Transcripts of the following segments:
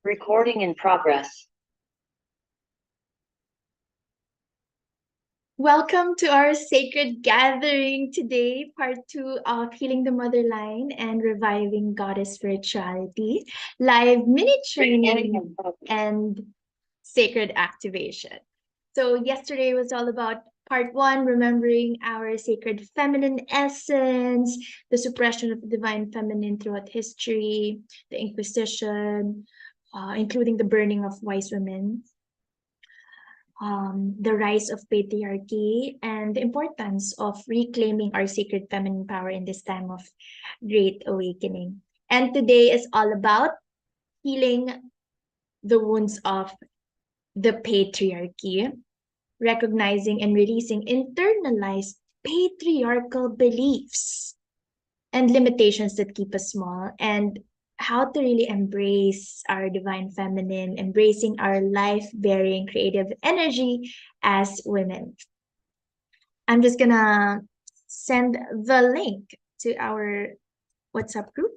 Recording in progress. Welcome to our sacred gathering today, part 2 of Healing the Motherline and Reviving Goddess Spirituality, live mini training and sacred activation. So, yesterday was all about part 1, remembering our sacred feminine essence, the suppression of the divine feminine throughout history, the Inquisition, including the burning of wise women, the rise of patriarchy, and the importance of reclaiming our sacred feminine power in this time of great awakening. And today is all about healing the wounds of the patriarchy, recognizing and releasing internalized patriarchal beliefs and limitations that keep us small, and how to really embrace our divine feminine, embracing our life bearing creative energy as women. I'm just gonna send the link to our WhatsApp group.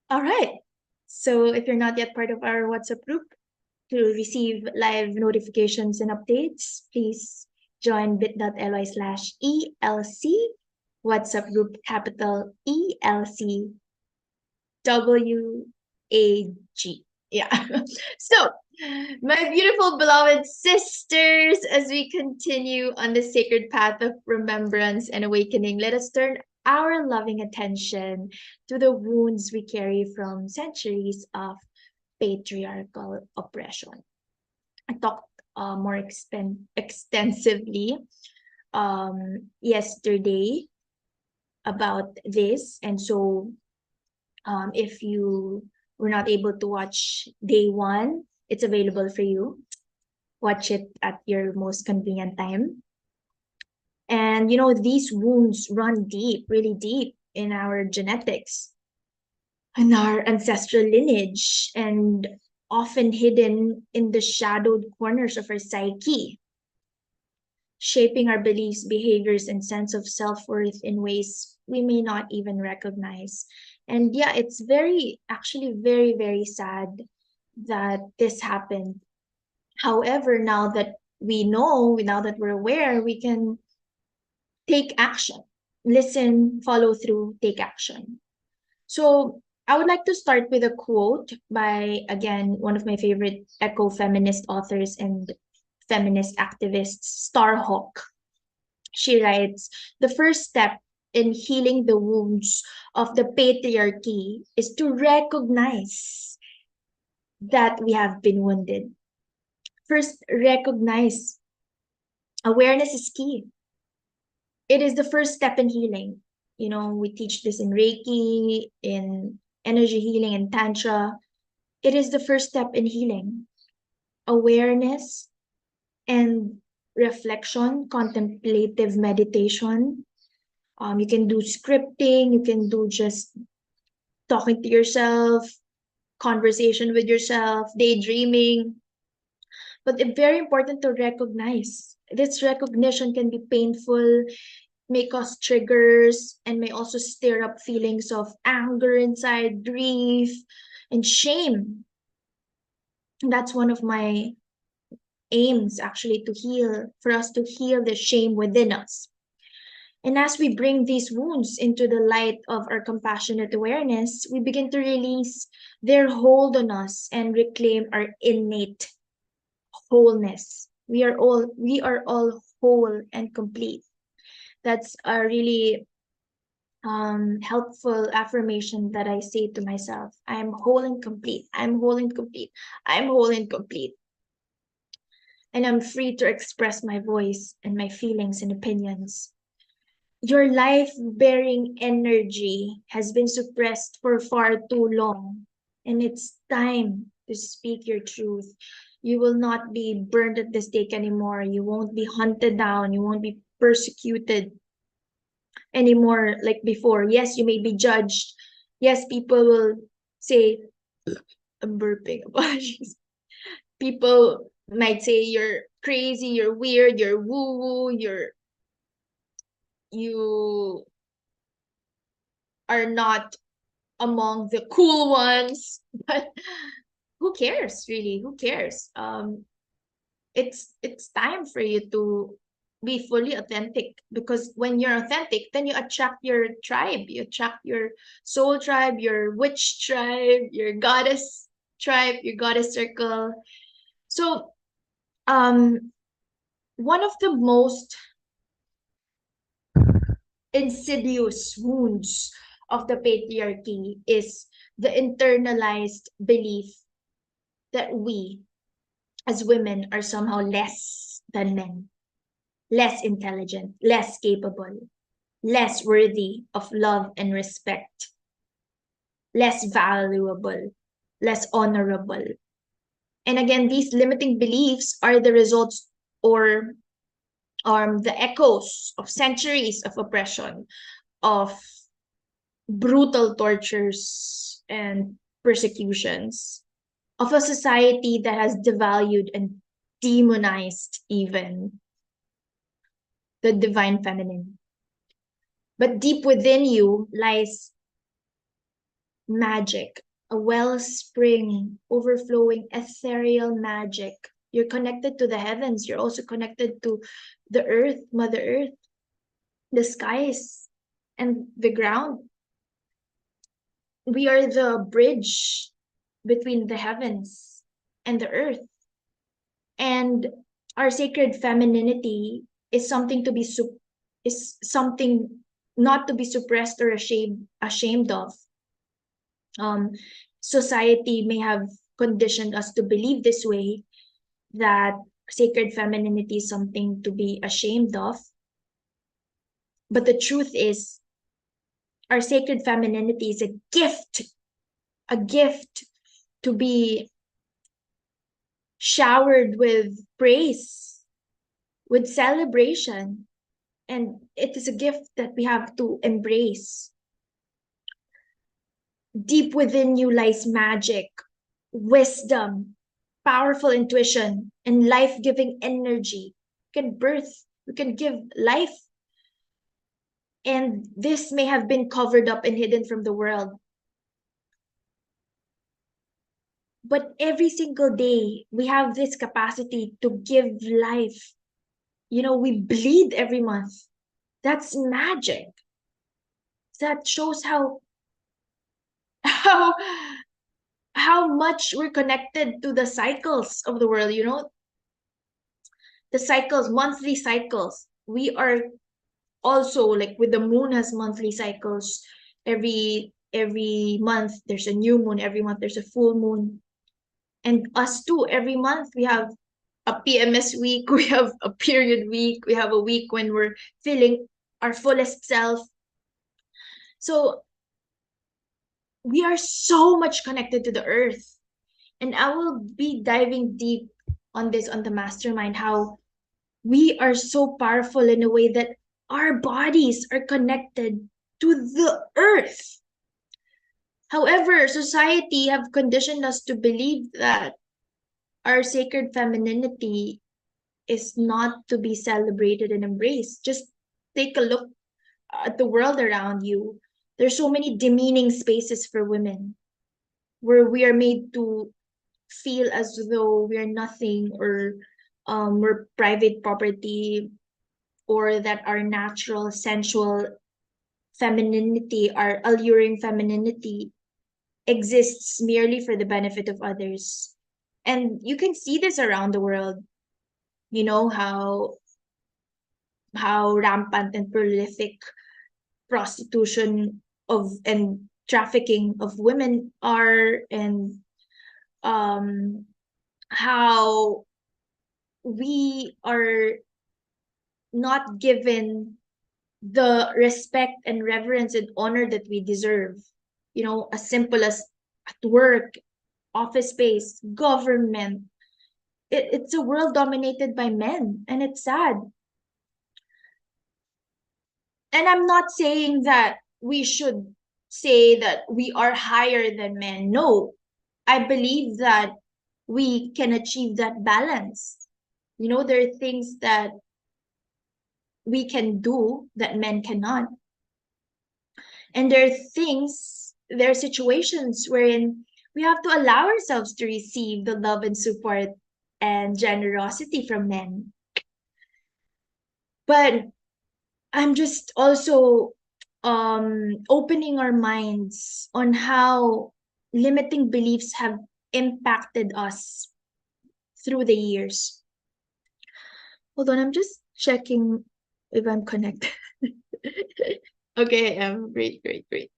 All right. So if you're not yet part of our WhatsApp group to receive live notifications and updates, please join bit.ly/ELC WhatsApp group capital ELCWAG. Yeah. So, my beautiful beloved sisters, as we continue on the sacred path of remembrance and awakening, let us turn our loving attention to the wounds we carry from centuries of patriarchal oppression. I talked more extensively yesterday about this, and so if you were not able to watch day 1, it's available for you. Watch it at your most convenient time. And these wounds run deep, really deep in our genetics, in our ancestral lineage, and often hidden in the shadowed corners of our psyche, shaping our beliefs, behaviors, and sense of self-worth in ways we may not even recognize. And yeah, it's actually very, very sad that this happened. However, now that we know, now that we're aware, we can take action, listen, follow through, take action. So I would like to start with a quote by, again, one of my favorite eco-feminist authors and feminist activists, Starhawk. She writes, "The first step in healing the wounds of the patriarchy is to recognize that we have been wounded. First, recognize. Awareness is key. It is the first step in healing. We teach this in Reiki, in energy healing, and Tantra. It is the first step in healing. Awareness and reflection, contemplative meditation. You can do scripting, you can do just talking to yourself, conversation with yourself, daydreaming. But it's very important to recognize. This recognition can be painful, may cause triggers, and may also stir up feelings of anger inside, grief, and shame. That's one of my aims, actually, for us to heal the shame within us. And as we bring these wounds into the light of our compassionate awareness, we begin to release their hold on us and reclaim our innate wholeness. We are all whole and complete. That's a really helpful affirmation that I say to myself. I am whole and complete. I'm whole and complete. I'm whole and complete. And I'm free to express my voice and my feelings and opinions. Your life-bearing energy has been suppressed for far too long, and it's time to speak your truth. You will not be burned at the stake anymore. You won't be hunted down. You won't be persecuted anymore like before. Yes, you may be judged. Yes, people will say, I'm burping. Apologies. People might say you're crazy, you're weird, you're woo-woo, you are not among the cool ones, but who cares, really? Who cares? It's time for you to be fully authentic, because when you're authentic, then you attract your tribe, you attract your soul tribe, your witch tribe, your goddess tribe, your goddess circle. So one of the most insidious wounds of the patriarchy is the internalized belief that we as women are somehow less than men, less intelligent, less capable, less worthy of love and respect, less valuable, less honorable. And again, these limiting beliefs are the results, or the echoes of centuries of oppression, of brutal tortures and persecutions, of a society that has devalued and demonized even the divine feminine. But deep within you lies magic, a wellspring, overflowing ethereal magic. You're connected to the heavens. You're also connected to the earth, Mother Earth, the skies, and the ground. We are the bridge between the heavens and the earth. And our sacred femininity is something to be is something not to be suppressed or ashamed of. um, Society may have conditioned us to believe this way, that sacred femininity is something to be ashamed of. But the truth is, our sacred femininity is a gift to be showered with praise, with celebration. And it is a gift that we have to embrace. Deep within you lies magic, wisdom, powerful intuition, and life giving energy. We can give life. And this may have been covered up and hidden from the world. But every single day, we have this capacity to give life. We bleed every month. That's magic. That shows how how much we're connected to the cycles of the world, the cycles, monthly cycles. We are also, like, with the moon has monthly cycles. Every month there's a new moon, every month there's a full moon. And us too, every month we have a PMS week, we have a period week, we have a week when we're feeling our fullest self. So we are so much connected to the earth. And I will be diving deep on this on the mastermind, how we are so powerful in a way that our bodies are connected to the earth. However, society have conditioned us to believe that our sacred femininity is not to be celebrated and embraced. Just take a look at the world around you. There's so many demeaning spaces for women, where we are made to feel as though we're nothing, or we're private property, or that our natural sensual femininity, our alluring femininity, exists merely for the benefit of others. And you can see this around the world. You know how rampant and prolific prostitution of and trafficking of women are, and um how we are not given the respect and reverence and honor that we deserve. As simple as at work, office space, government. It's a world dominated by men, and it's sad. And I'm not saying that we should say that we are higher than men. No, I believe that we can achieve that balance. There are things that we can do that men cannot. And there are things there are situations wherein we have to allow ourselves to receive the love and support and generosity from men. But I'm just also opening our minds on how limiting beliefs have impacted us through the years. Hold on, I'm just checking if I'm connected. Okay, great, great, great.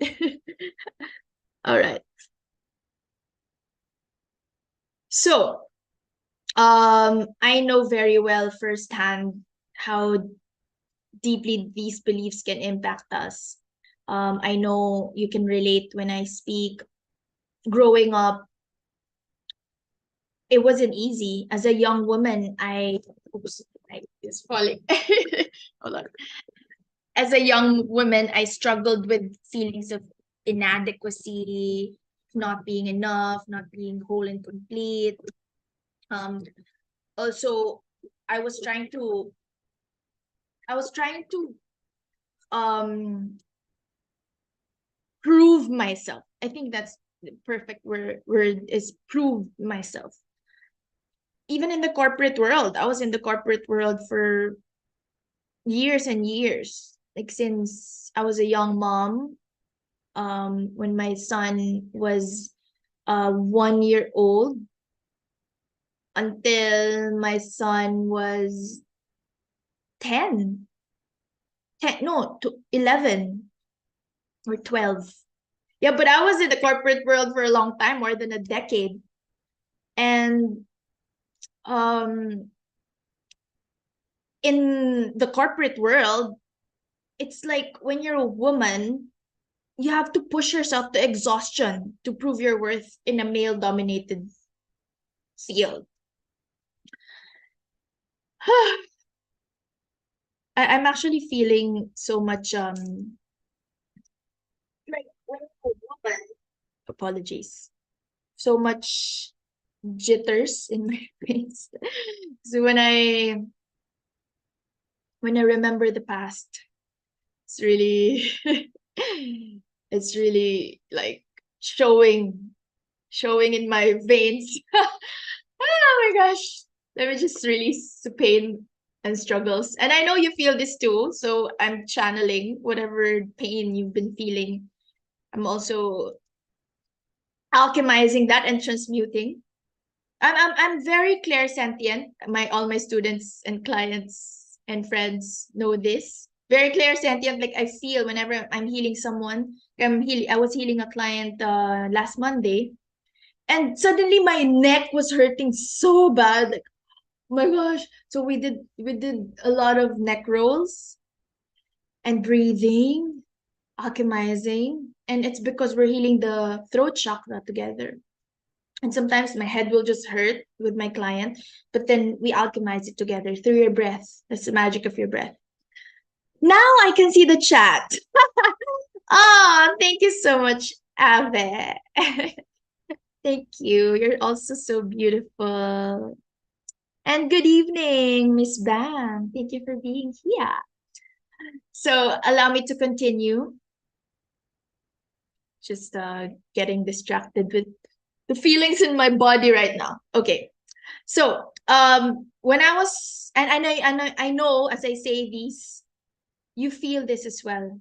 All right. So, I know very well firsthand how deeply these beliefs can impact us. I know you can relate when I speak. Growing up, it wasn't easy. As a young woman, it's falling. Hold on. As a young woman, I struggled with feelings of inadequacy, not being enough, not being whole and complete. Um, Also, I was trying to, I was trying to um prove myself. I think that's the perfect word is prove myself. Even in the corporate world, I was in the corporate world for years and years. Like since I was a young mom, when my son was 1 year old until my son was 10, 10 no, to 11 or 12. Yeah, but I was in the corporate world for a long time, more than a decade. And um in the corporate world, it's like when you're a woman, you have to push yourself to exhaustion to prove your worth in a male dominated field. I'm actually feeling so much like when I'm a woman, apologies, so much jitters in my face. So when I remember the past, it's really it's really like showing in my veins. Oh my gosh. Let me just release the pain and struggles. And I know you feel this too. So I'm channeling whatever pain you've been feeling. I'm also alchemizing that and transmuting. I'm very clairsentient. All my students and clients and friends know this. Very clairsentient. Like I feel whenever I'm healing someone. I was healing a client last Monday, and suddenly my neck was hurting so bad. Like, oh my gosh. So we did a lot of neck rolls and breathing, alchemizing, and it's because we're healing the throat chakra together. And sometimes my head will just hurt with my client, but then we alchemize it together through your breath. That's the magic of your breath. Now I can see the chat. Oh, thank you so much, Ave. Thank you. You're also so beautiful. And good evening, Miss Bam. Thank you for being here. So allow me to continue. Just getting distracted with the feelings in my body right now. Okay. So when I was and I know as I say these, you feel this as well.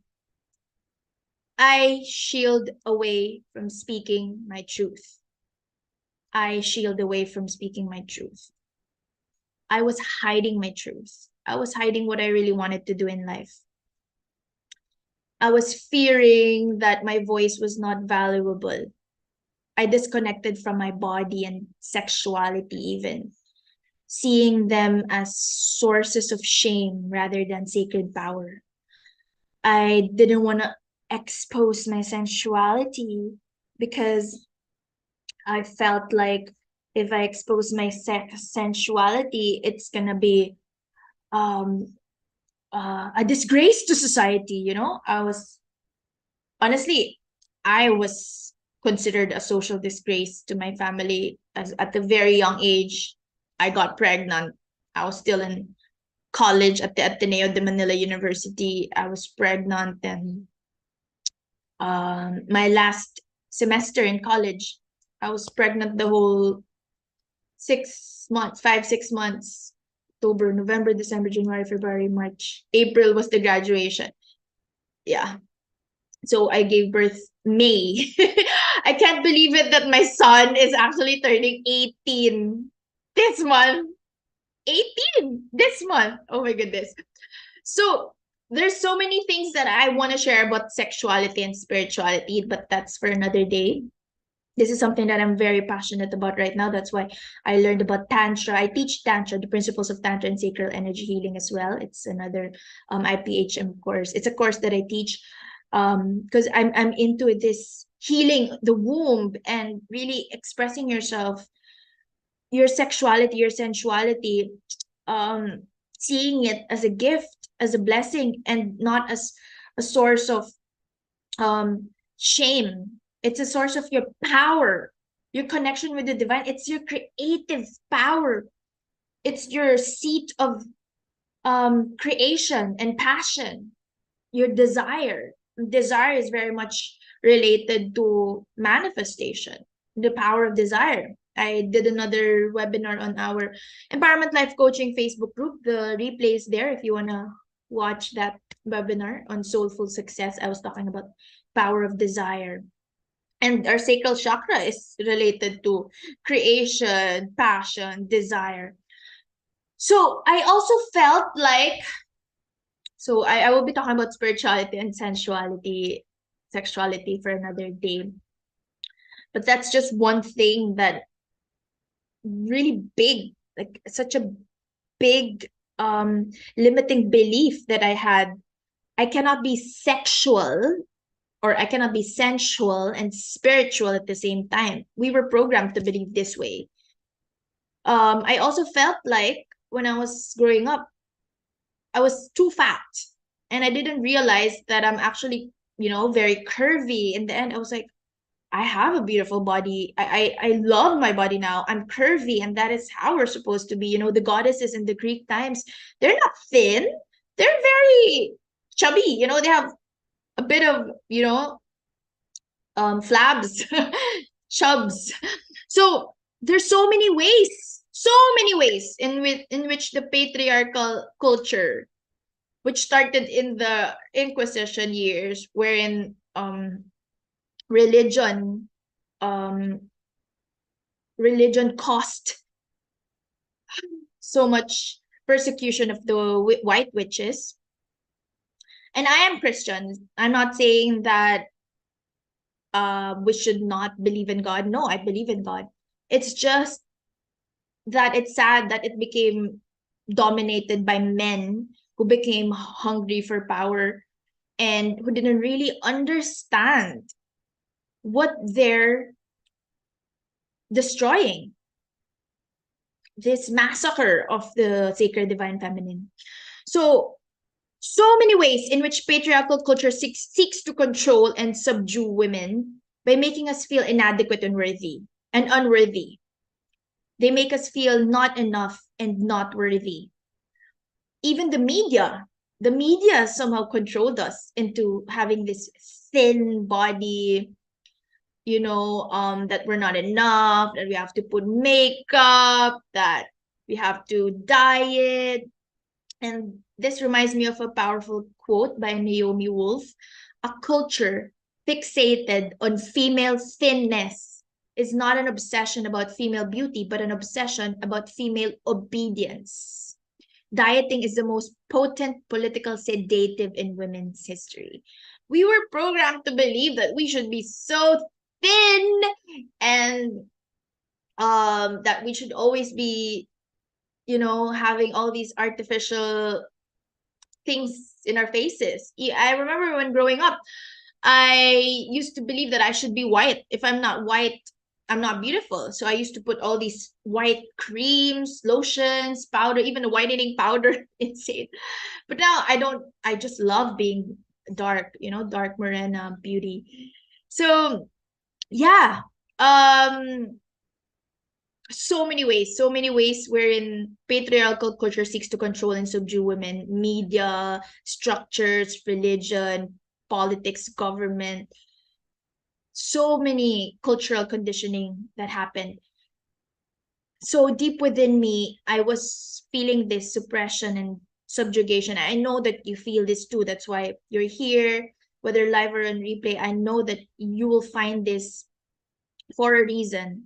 I shield away from speaking my truth. I shield away from speaking my truth. I was hiding my truth. I was hiding what I really wanted to do in life. I was fearing that my voice was not valuable. I disconnected from my body and sexuality, even seeing them as sources of shame rather than sacred power. I didn't want to expose my sensuality because I felt like if I expose my sensuality, it's gonna be um a disgrace to society. Honestly, I was considered a social disgrace to my family as at a very young age. I got pregnant. I was still in college at the Ateneo de Manila University. I was pregnant, and my last semester in college. I was pregnant the whole 6 months, 5, 6 months. October, November, December, January, February, March, April was the graduation. Yeah. So I gave birth May. I can't believe it that my son is actually turning 18 this month. 18 this month. Oh my goodness. So there's so many things that I want to share about sexuality and spirituality, but that's for another day. This is something that I'm very passionate about right now. That's why I learned about Tantra. I teach Tantra, the principles of Tantra and sacral energy healing as well. It's another IPHM course. It's a course that I teach because I'm into this healing the womb and really expressing yourself, your sexuality, your sensuality, seeing it as a gift, as a blessing, and not as a source of shame. It's a source of your power, your connection with the divine. It's your creative power. It's your seat of creation and passion, your desire. Desire is very much related to manifestation, the power of desire. I did another webinar on our Empowerment Life Coaching Facebook group. The replay is there if you want to watch that webinar on soulful success. I was talking about power of desire. And our sacral chakra is related to creation, passion, desire. So I also felt like, so I will be talking about spirituality and sensuality, sexuality for another day. But that's just one thing that really big, like such a big limiting belief that I had. I cannot be sexual or I cannot be sensual and spiritual at the same time. We were programmed to believe this way. I also felt like when I was growing up, I was too fat. And I didn't realize that I'm actually, very curvy. In the end, I was like, I have a beautiful body. I love my body now. I'm curvy, and that is how we're supposed to be. The goddesses in the Greek times, they're not thin. They're very chubby. They have a bit of, flabs, chubs. So there's so many ways in which the patriarchal culture, which started in the Inquisition years, wherein religion um religion caused so much persecution of the white witches. And I am Christian. I'm not saying that we should not believe in God. No, I believe in God. It's just that it's sad that it became dominated by men who became hungry for power and who didn't really understand what they're destroying, this massacre of the sacred divine feminine. So many ways in which patriarchal culture seeks to control and subdue women by making us feel inadequate and unworthy. They make us feel not enough and not worthy. Even the media somehow controlled us into having this thin body, that we're not enough, that we have to put makeup, that we have to diet. And this reminds me of a powerful quote by Naomi Wolf. A culture fixated on female thinness is not an obsession about female beauty, but an obsession about female obedience. Dieting is the most potent political sedative in women's history. We were programmed to believe that we should be so thin and that we should always be, having all these artificial things in our faces. I remember when growing up, I used to believe that I should be white. If I'm not white, I'm not beautiful. So I used to put all these white creams, lotions, powder, even a whitening powder. Insane. But now I don't, I just love being dark, dark morena beauty. So yeah. So many ways wherein patriarchal culture seeks to control and subdue women: media, structures, religion, politics, government. so many cultural conditioning that happened. So deep within me, I was feeling this suppression and subjugation. I know that you feel this too. That's why you're here, whether live or on replay. I know that you will find this for a reason.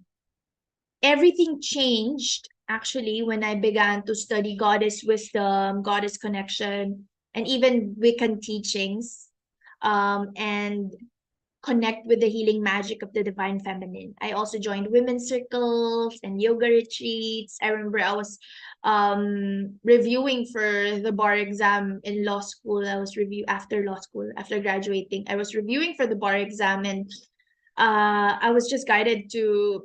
Everything changed actually when I began to study goddess wisdom, goddess connection, and even Wiccan teachings, and connect with the healing magic of the divine feminine. I also joined women's circles and yoga retreats. I remember I was reviewing for the bar exam in law school. I was review after law school, after graduating. I was reviewing for the bar exam, and I was just guided to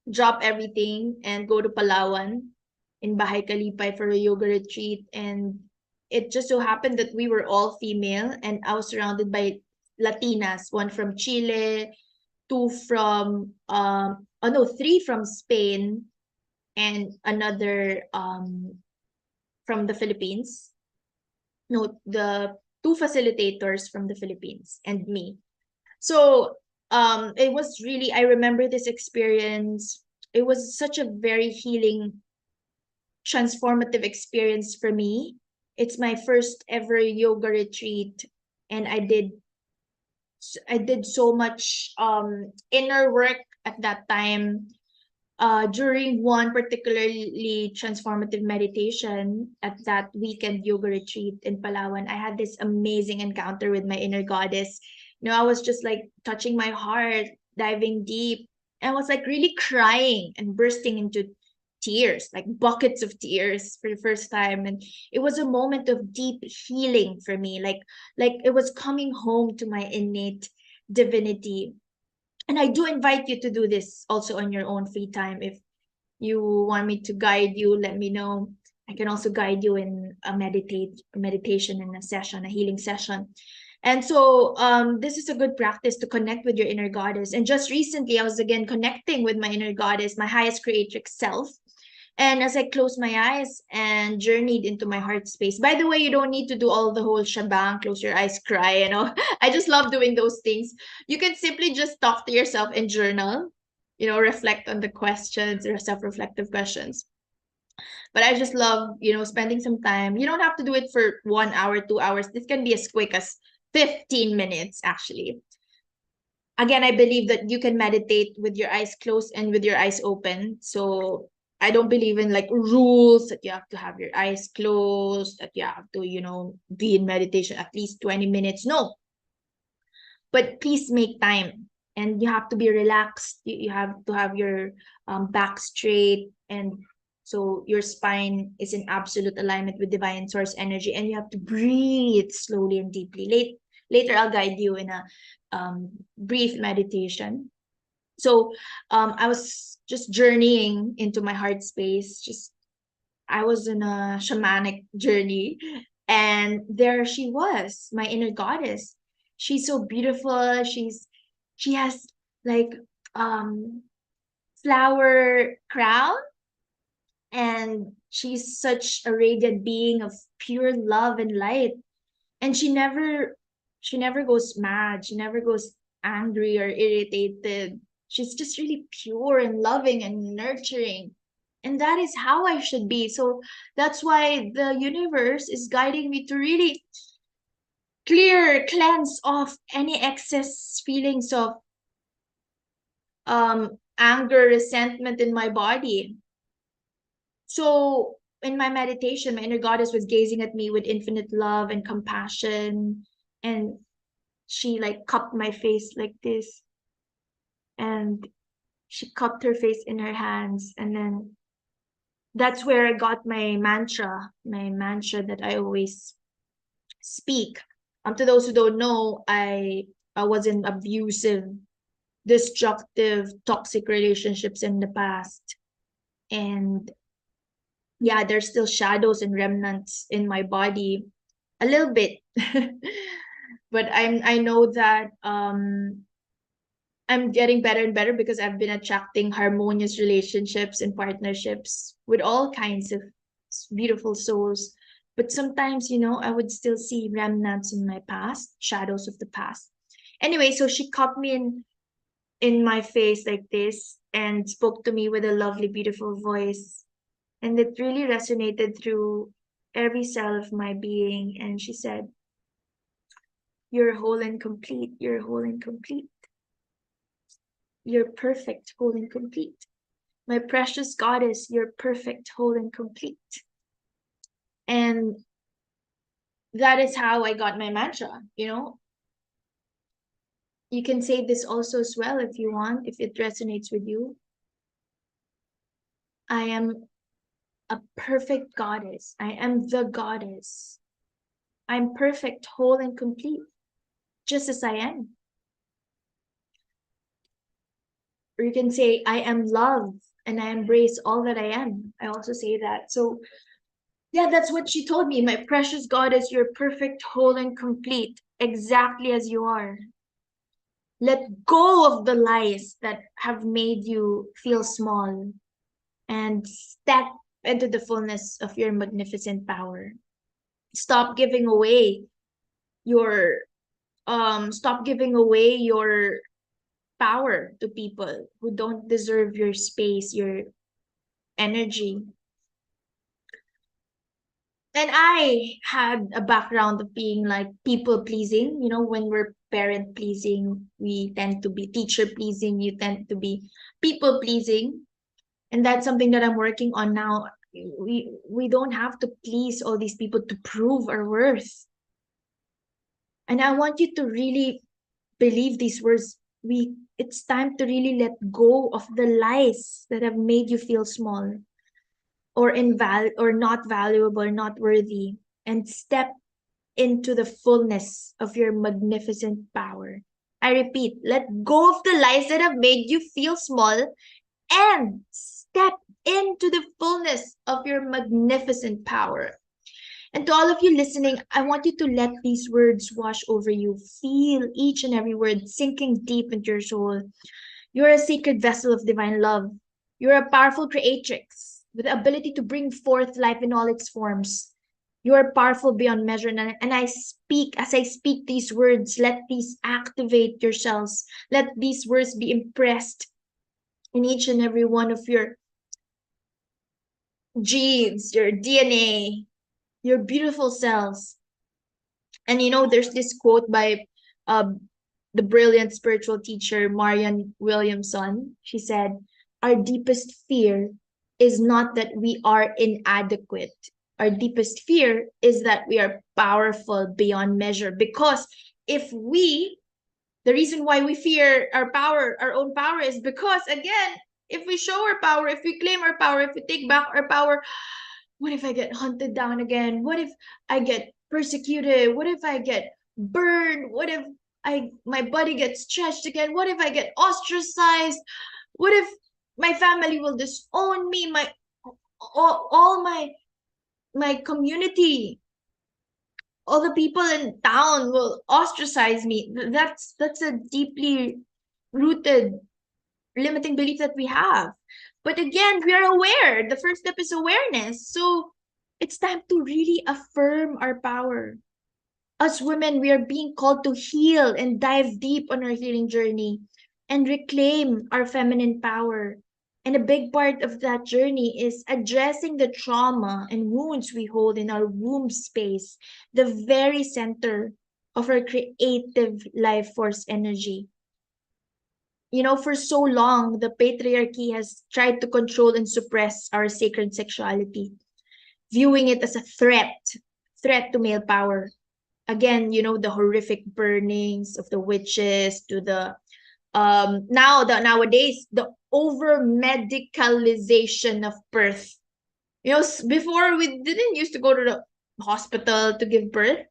drop everything and go to Palawan in Bahay Kalipay for a yoga retreat. And it just so happened that we were all female, and I was surrounded by Latinas, one from Chile, two from oh no, three from Spain, and another from the Philippines. No, the two facilitators from the Philippines and me. So it was really, I remember this experience. It was such a very healing, transformative experience for me. It's my first ever yoga retreat, and I did so much inner work at that time. During one particularly transformative meditation at that weekend yoga retreat in Palawan, I had this amazing encounter with my inner goddess. I was just like touching my heart, diving deep, and I was like really crying and bursting into tears, like buckets of tears for the first time. And it was a moment of deep healing for me, like it was coming home to my innate divinity. And I do invite you to do this also on your own free time. If you want me to guide you, let me know. I can also guide you in a meditation in a session, a healing session. And so this is a good practice to connect with your inner goddess. And just recently, I was again connecting with my inner goddess, my highest creatrix self. And as I closed my eyes and journeyed into my heart space, by the way, you don't need to do all the whole shebang, close your eyes, cry, I just love doing those things. You can simply just talk to yourself and journal, reflect on the questions or self-reflective questions. But I just love, spending some time. You don't have to do it for 1 hour, 2 hours. This can be as quick as 15 minutes, actually. Again, I believe that you can meditate with your eyes closed and with your eyes open. So I don't believe in like rules that you have to have your eyes closed, that you have to, be in meditation at least 20 minutes. No, but please make time, and you have to be relaxed. You have to have your back straight, and so your spine is in absolute alignment with divine source energy, and you have to breathe slowly and deeply. Later I'll guide you in a brief meditation. So I was just journeying into my heart space. Just I was in a shamanic journey, and there she was, my inner goddess. She's so beautiful. She has like um flower crown, and she's such a radiant being of pure love and light. And she never goes mad. She never goes angry or irritated. She's just really pure and loving and nurturing. And that is how I should be. So that's why the universe is guiding me to really cleanse off any excess feelings of anger, resentment in my body. So in my meditation, my inner goddess was gazing at me with infinite love and compassion. And she like cupped my face like this, and she cupped her face in her hands. And then that's where I got my mantra that I always speak. To those who don't know, I was in abusive, destructive, toxic relationships in the past. And yeah, there's still shadows and remnants in my body a little bit. But I know that I'm getting better and better because I've been attracting harmonious relationships and partnerships with all kinds of beautiful souls. But sometimes, I would still see remnants in my past, shadows of the past. Anyway, so she cupped me in my face like this and spoke to me with a lovely, beautiful voice. And it really resonated through every cell of my being. And she said, "You're whole and complete. You're whole and complete. You're perfect, whole and complete. My precious goddess, you're perfect, whole and complete." And that is how I got my mantra, you know. You can say this also as well if you want, if it resonates with you. I am a perfect goddess. I am the goddess. I'm perfect, whole, and complete, just as I am. Or you can say, I am love and I embrace all that I am. I also say that. So, yeah, that's what she told me. My precious goddess, you're perfect, whole, and complete, exactly as you are. Let go of the lies that have made you feel small and step into the fullness of your magnificent power. Stop giving away your your power to people who don't deserve your space, your energy. And I had a background of being like people pleasing. You know, when we're parent pleasing, we tend to be teacher pleasing, you tend to be people pleasing. And that's something that I'm working on now. We don't have to please all these people to prove our worth. And I want you to really believe these words. It's time to really let go of the lies that have made you feel small or or not valuable or not worthy, and step into the fullness of your magnificent power. I repeat, let go of the lies that have made you feel small and step into the fullness of your magnificent power. And to all of you listening, I want you to let these words wash over you. Feel each and every word sinking deep into your soul. You're a sacred vessel of divine love. You're a powerful creatrix with the ability to bring forth life in all its forms. You are powerful beyond measure. And as I speak these words, let these activate your cells. Let these words be impressed in each and every one of your genes, your DNA, your beautiful cells. And you know, there's this quote by uh, the brilliant spiritual teacher Marianne Williamson. She said, "Our deepest fear is not that we are inadequate. Our deepest fear is that we are powerful beyond measure." Because if we, the reason why we fear our power, our own power, is because, again, if we show our power, if we claim our power, if we take back our power, what if I get hunted down again? What if I get persecuted? What if I get burned? What if my body gets stretched again? What if I get ostracized? What if my family will disown me? All my community, all the people in town will ostracize me. That's a deeply rooted limiting belief that we have. But again, we are aware. The first step is awareness. So it's time to really affirm our power. As women, we are being called to heal and dive deep on our healing journey and reclaim our feminine power. And a big part of that journey is addressing the trauma and wounds we hold in our womb space, the very center of our creative life force energy. You know, for so long, the patriarchy has tried to control and suppress our sacred sexuality, viewing it as a threat to male power. Again, you know, the horrific burnings of the witches to the nowadays the over medicalization of birth. You know, before we didn't used to go to the hospital to give birth.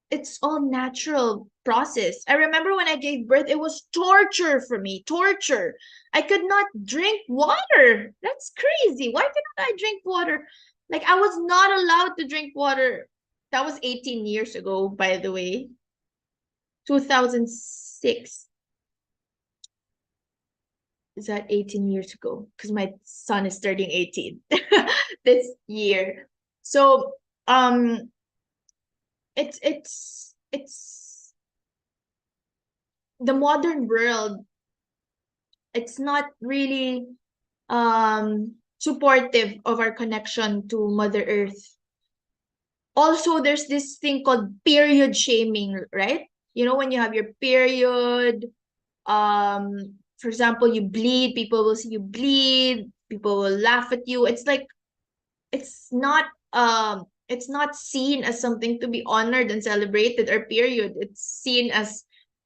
It's all natural process. I remember when I gave birth, it was torture for me, torture. I could not drink water. That's crazy. Why cannot I drink water? Like, I was not allowed to drink water. That was 18 years ago, by the way. 2006. Is that 18 years ago? Because my son is turning 18 this year. So it's the modern world it's not really supportive of our connection to Mother Earth. Also, there's this thing called period shaming, right? You know, when you have your period, for example, you bleed, people will see you bleed, people will laugh at you. It's like it's not seen as something to be honored and celebrated, or period. It's seen as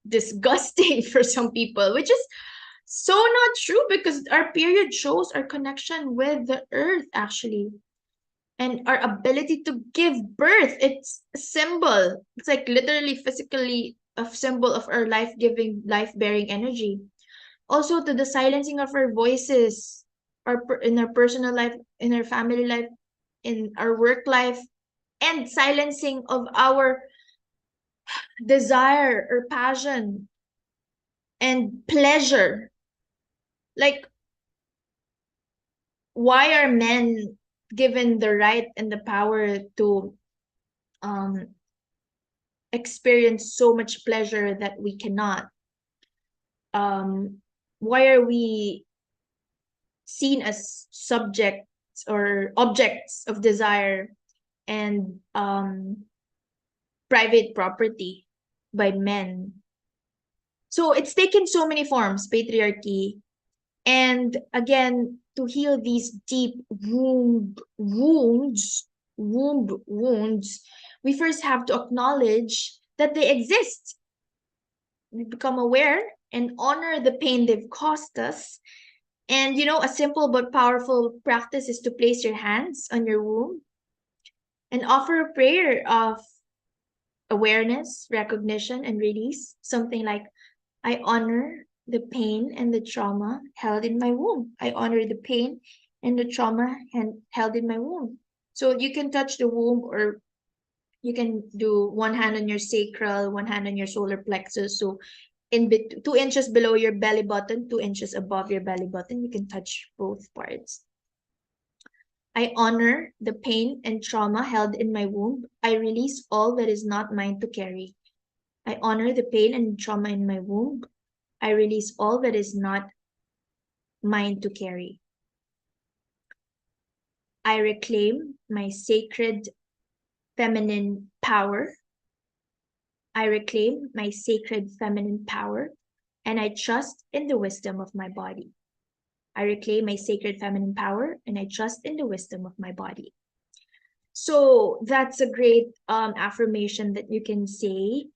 disgusting for some people, which is so not true, because our period shows our connection with the earth, actually, and our ability to give birth. It's a symbol. It's like literally physically a symbol of our life-giving, life-bearing energy. Also, to the silencing of our voices, in our personal life, in our family life, in our work life, and silencing of our desire or passion and pleasure. Like, why are men given the right and the power to um, experience so much pleasure that we cannot? Why are we seen as subjects or objects of desire and private property by men? So it's taken so many forms, patriarchy. And again, to heal these deep wounds, we first have to acknowledge that they exist. We become aware and honor the pain they've caused us. And you know, a simple but powerful practice is to place your hands on your womb and offer a prayer of awareness, recognition, and release. Something like, I honor the pain and the trauma held in my womb. I honor the pain and the trauma held in my womb. So you can touch the womb, or you can do one hand on your sacral, one hand on your solar plexus. So 2 inches below your belly button, 2 inches above your belly button, you can touch both parts. I honor the pain and trauma held in my womb. I release all that is not mine to carry. I honor the pain and trauma in my womb. I release all that is not mine to carry. I reclaim my sacred feminine power. I reclaim my sacred feminine power, and I trust in the wisdom of my body. I reclaim my sacred feminine power, and I trust in the wisdom of my body. So that's a great affirmation that you can say.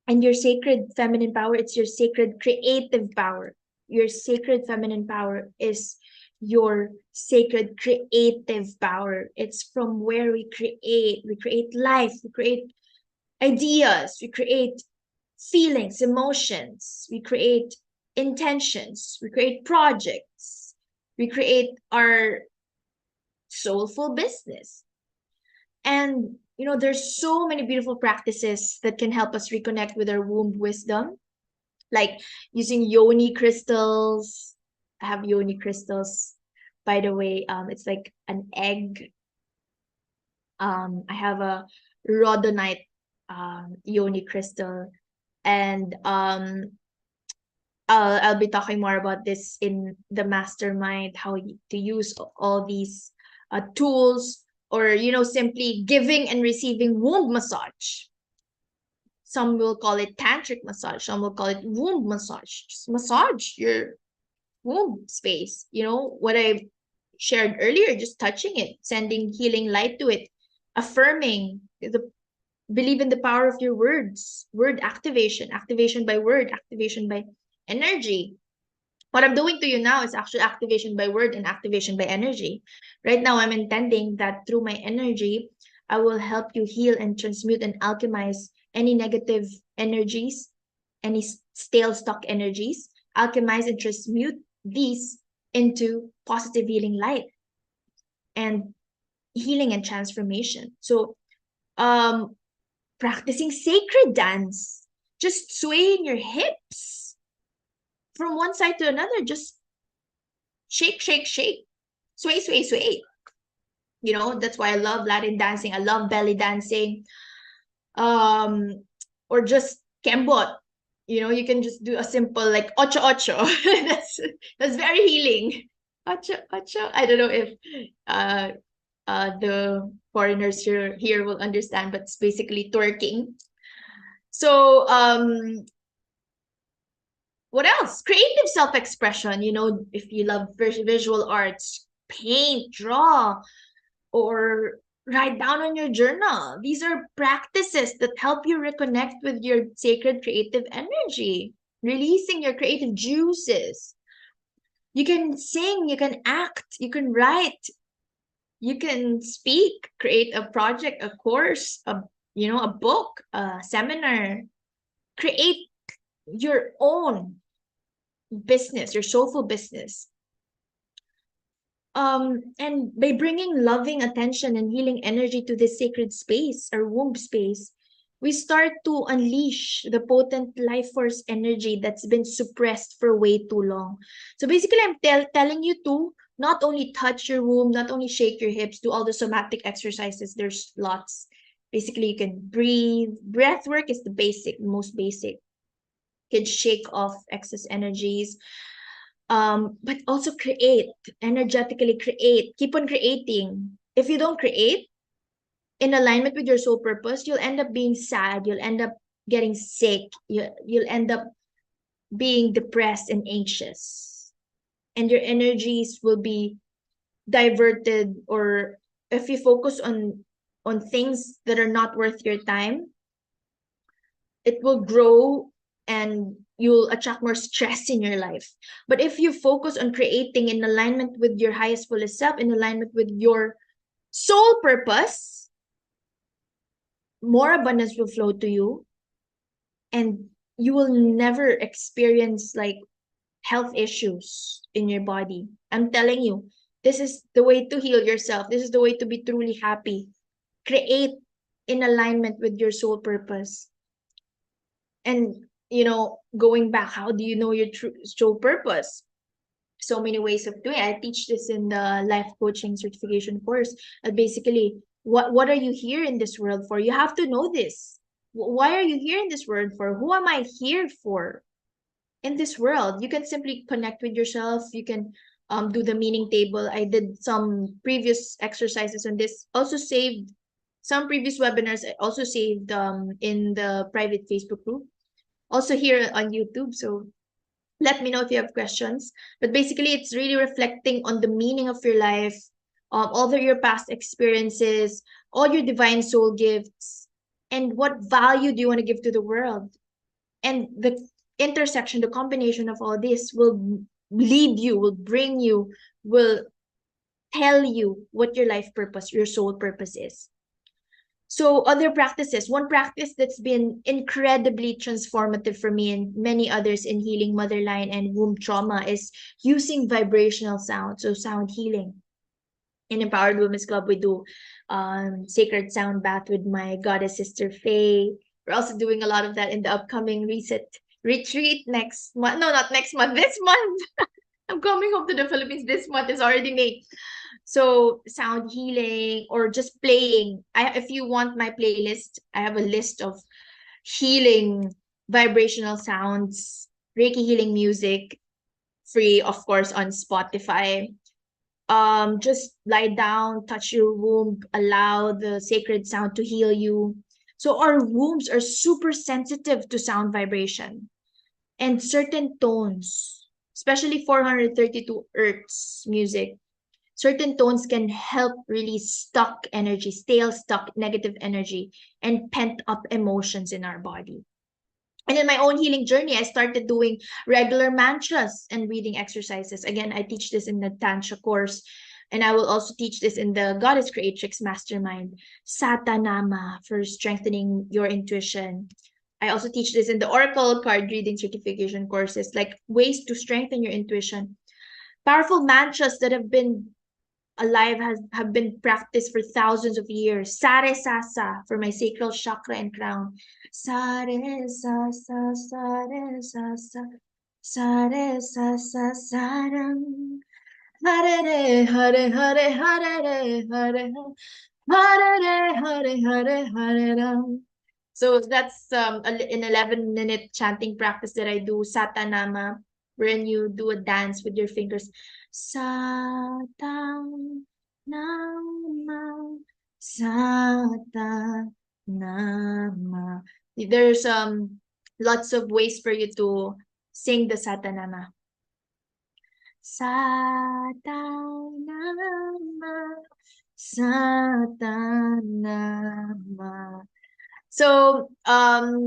And your sacred feminine power, it's your sacred creative power. Your sacred feminine power is your sacred creative power. It's from where we create life, we create ideas, we create feelings, emotions, we create intentions, we create projects, we create our soulful business. And you know, there's so many beautiful practices that can help us reconnect with our womb wisdom, like using yoni crystals. I have yoni crystals, by the way. It's like an egg. I have a rhodonite yoni crystal, and I'll be talking more about this in the mastermind, how to use all these tools, or you know, simply giving and receiving womb massage. Some will call it tantric massage, some will call it womb massage. Just massage your womb space. You know what I shared earlier, just touching it, sending healing light to it, affirming the believe in the power of your words, word activation, activation by word, activation by energy. What I'm doing to you now is actually activation by word and activation by energy. Right now, I'm intending that through my energy, I will help you heal and transmute and alchemize any negative energies, any stale stock energies, alchemize and transmute these into positive healing light and healing and transformation. So, practicing sacred dance, just swaying your hips from one side to another, just shake, shake, shake, sway, sway, sway. You know, that's why I love Latin dancing. I love belly dancing. Or just kembot. You can just do a simple like ocho ocho. That's very healing. Ocho ocho. I don't know if uh the foreigners here will understand, but it's basically twerking. So what else? Creative self-expression. If you love visual arts, paint, draw, or write down on your journal. These are practices that help you reconnect with your sacred creative energy, releasing your creative juices. You can sing, you can act, you can write, you can speak, create a project, a course, a book, a seminar. Create your own business, your soulful business. And by bringing loving attention and healing energy to this sacred space or womb space, we start to unleash the potent life force energy that's been suppressed for way too long. So basically, I'm telling you to not only touch your womb, not only shake your hips, do all the somatic exercises. There's lots. Basically, you can breathe. Breath work is the most basic. You can shake off excess energies, but also create, energetically create, keep on creating. If you don't create in alignment with your soul purpose, you'll end up being sad, you'll end up getting sick, you'll end up being depressed and anxious, and your energies will be diverted. Or if you focus on things that are not worth your time, it will grow and you'll attract more stress in your life. But if you focus on creating in alignment with your highest, fullest self, in alignment with your soul purpose, more abundance will flow to you, and you will never experience like health issues in your body. I'm telling you, this is the way to heal yourself. This is the way to be truly happy. Create in alignment with your soul purpose. And going back, how do you know your true soul purpose? So many ways of doing it. I teach this in the life coaching certification course. Basically, what are you here in this world for? You have to know this. Why are you here in this world for? Who am I here for in this world? You can simply connect with yourself. You can do the meaning table. I did some previous exercises on this. Also saved some previous webinars. I also saved in the private Facebook group, also here on YouTube. So let me know if you have questions. But basically, it's really reflecting on the meaning of your life, all your past experiences, all your divine soul gifts, and what value do you want to give to the world. And the intersection, the combination of all this will lead you, will bring you, will tell you what your life purpose, your soul purpose is. So other practices, one practice that's been incredibly transformative for me and many others in healing motherline and womb trauma is using vibrational sound, so sound healing. In Empowered Women's Club, we do sacred sound bath with my goddess sister Faye. We're also doing a lot of that in the upcoming reset retreat next month. No, not next month, this month. I'm coming home to the Philippines this month. It's already May. So sound healing or just playing. If you want my playlist, I have a list of healing vibrational sounds, Reiki healing music, free, of course, on Spotify. Just lie down, touch your womb, allow the sacred sound to heal you. So our wombs are super sensitive to sound vibration and certain tones, especially 432 hertz music. Certain tones can help release stuck energy, stale, stuck negative energy, and pent up emotions in our body. And in my own healing journey, I started doing regular mantras and breathing exercises. Again, I teach this in the Tantra course, and I will also teach this in the Goddess Creatrix Mastermind. Satanama for strengthening your intuition. I also teach this in the Oracle card reading certification courses, like ways to strengthen your intuition. Powerful mantras that have been alive have been practiced for thousands of years. Sare Sasa for my sacral chakra and crown. Sare Sasa, Sare Sasa, Sare Sasa, Saram. Hare Hare Hare Hare Hare Hare Hare Hare Hare Hare Ram. So that's an 11-minute chanting practice that I do, Satanama, wherein you do a dance with your fingers. Satanama, Satanama. There's lots of ways for you to sing the Satanama. Satanama, Satanama. So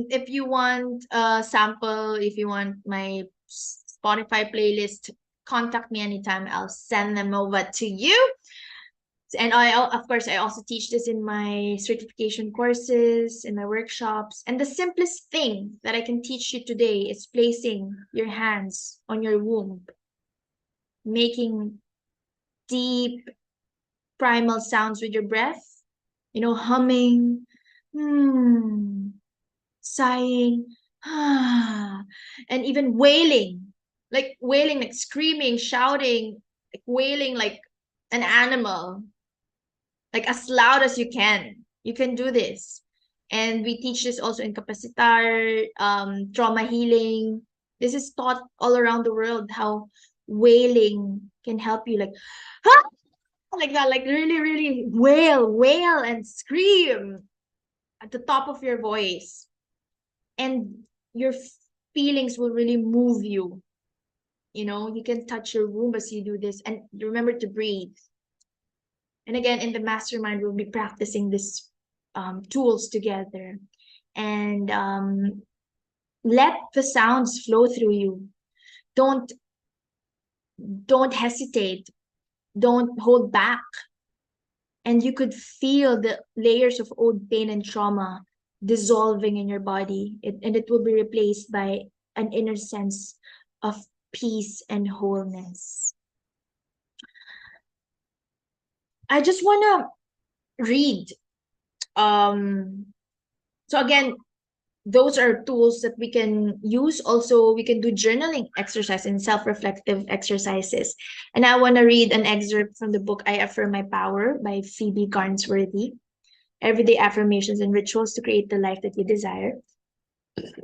if you want a sample, if you want my Spotify playlist, contact me anytime. I'll send them over to you. And of course, I also teach this in my certification courses, in my workshops. And the simplest thing that I can teach you today is placing your hands on your womb, making deep primal sounds with your breath, humming, sighing, and even wailing, like screaming, shouting, like wailing like an animal, like as loud as you can. You can do this. And we teach this also in capacitar, trauma healing. This is taught all around the world, how wailing can help you, like, like that, like really, really wail and scream at the top of your voice. And your feelings will really move you. You can touch your womb as you do this, and remember to breathe. And again, in the mastermind, we'll be practicing these tools together. And let the sounds flow through you. Don't hesitate. Don't hold back. And you could feel the layers of old pain and trauma dissolving in your body. And it will be replaced by an inner sense of peace and wholeness. I just want to read. So again, those are tools that we can use. Also, we can do journaling exercise and self-reflective exercises. And I want to read an excerpt from the book I Affirm My Power by Phoebe Garnsworthy. Everyday affirmations and rituals to create the life that you desire.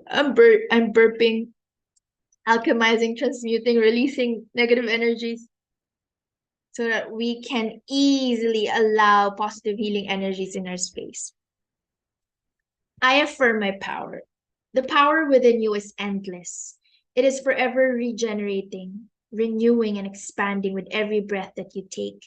I'm burping, alchemizing, transmuting, releasing negative energies so that we can easily allow positive healing energies in our space. I affirm my power. The power within you is endless. It is forever regenerating, renewing, and expanding with every breath that you take.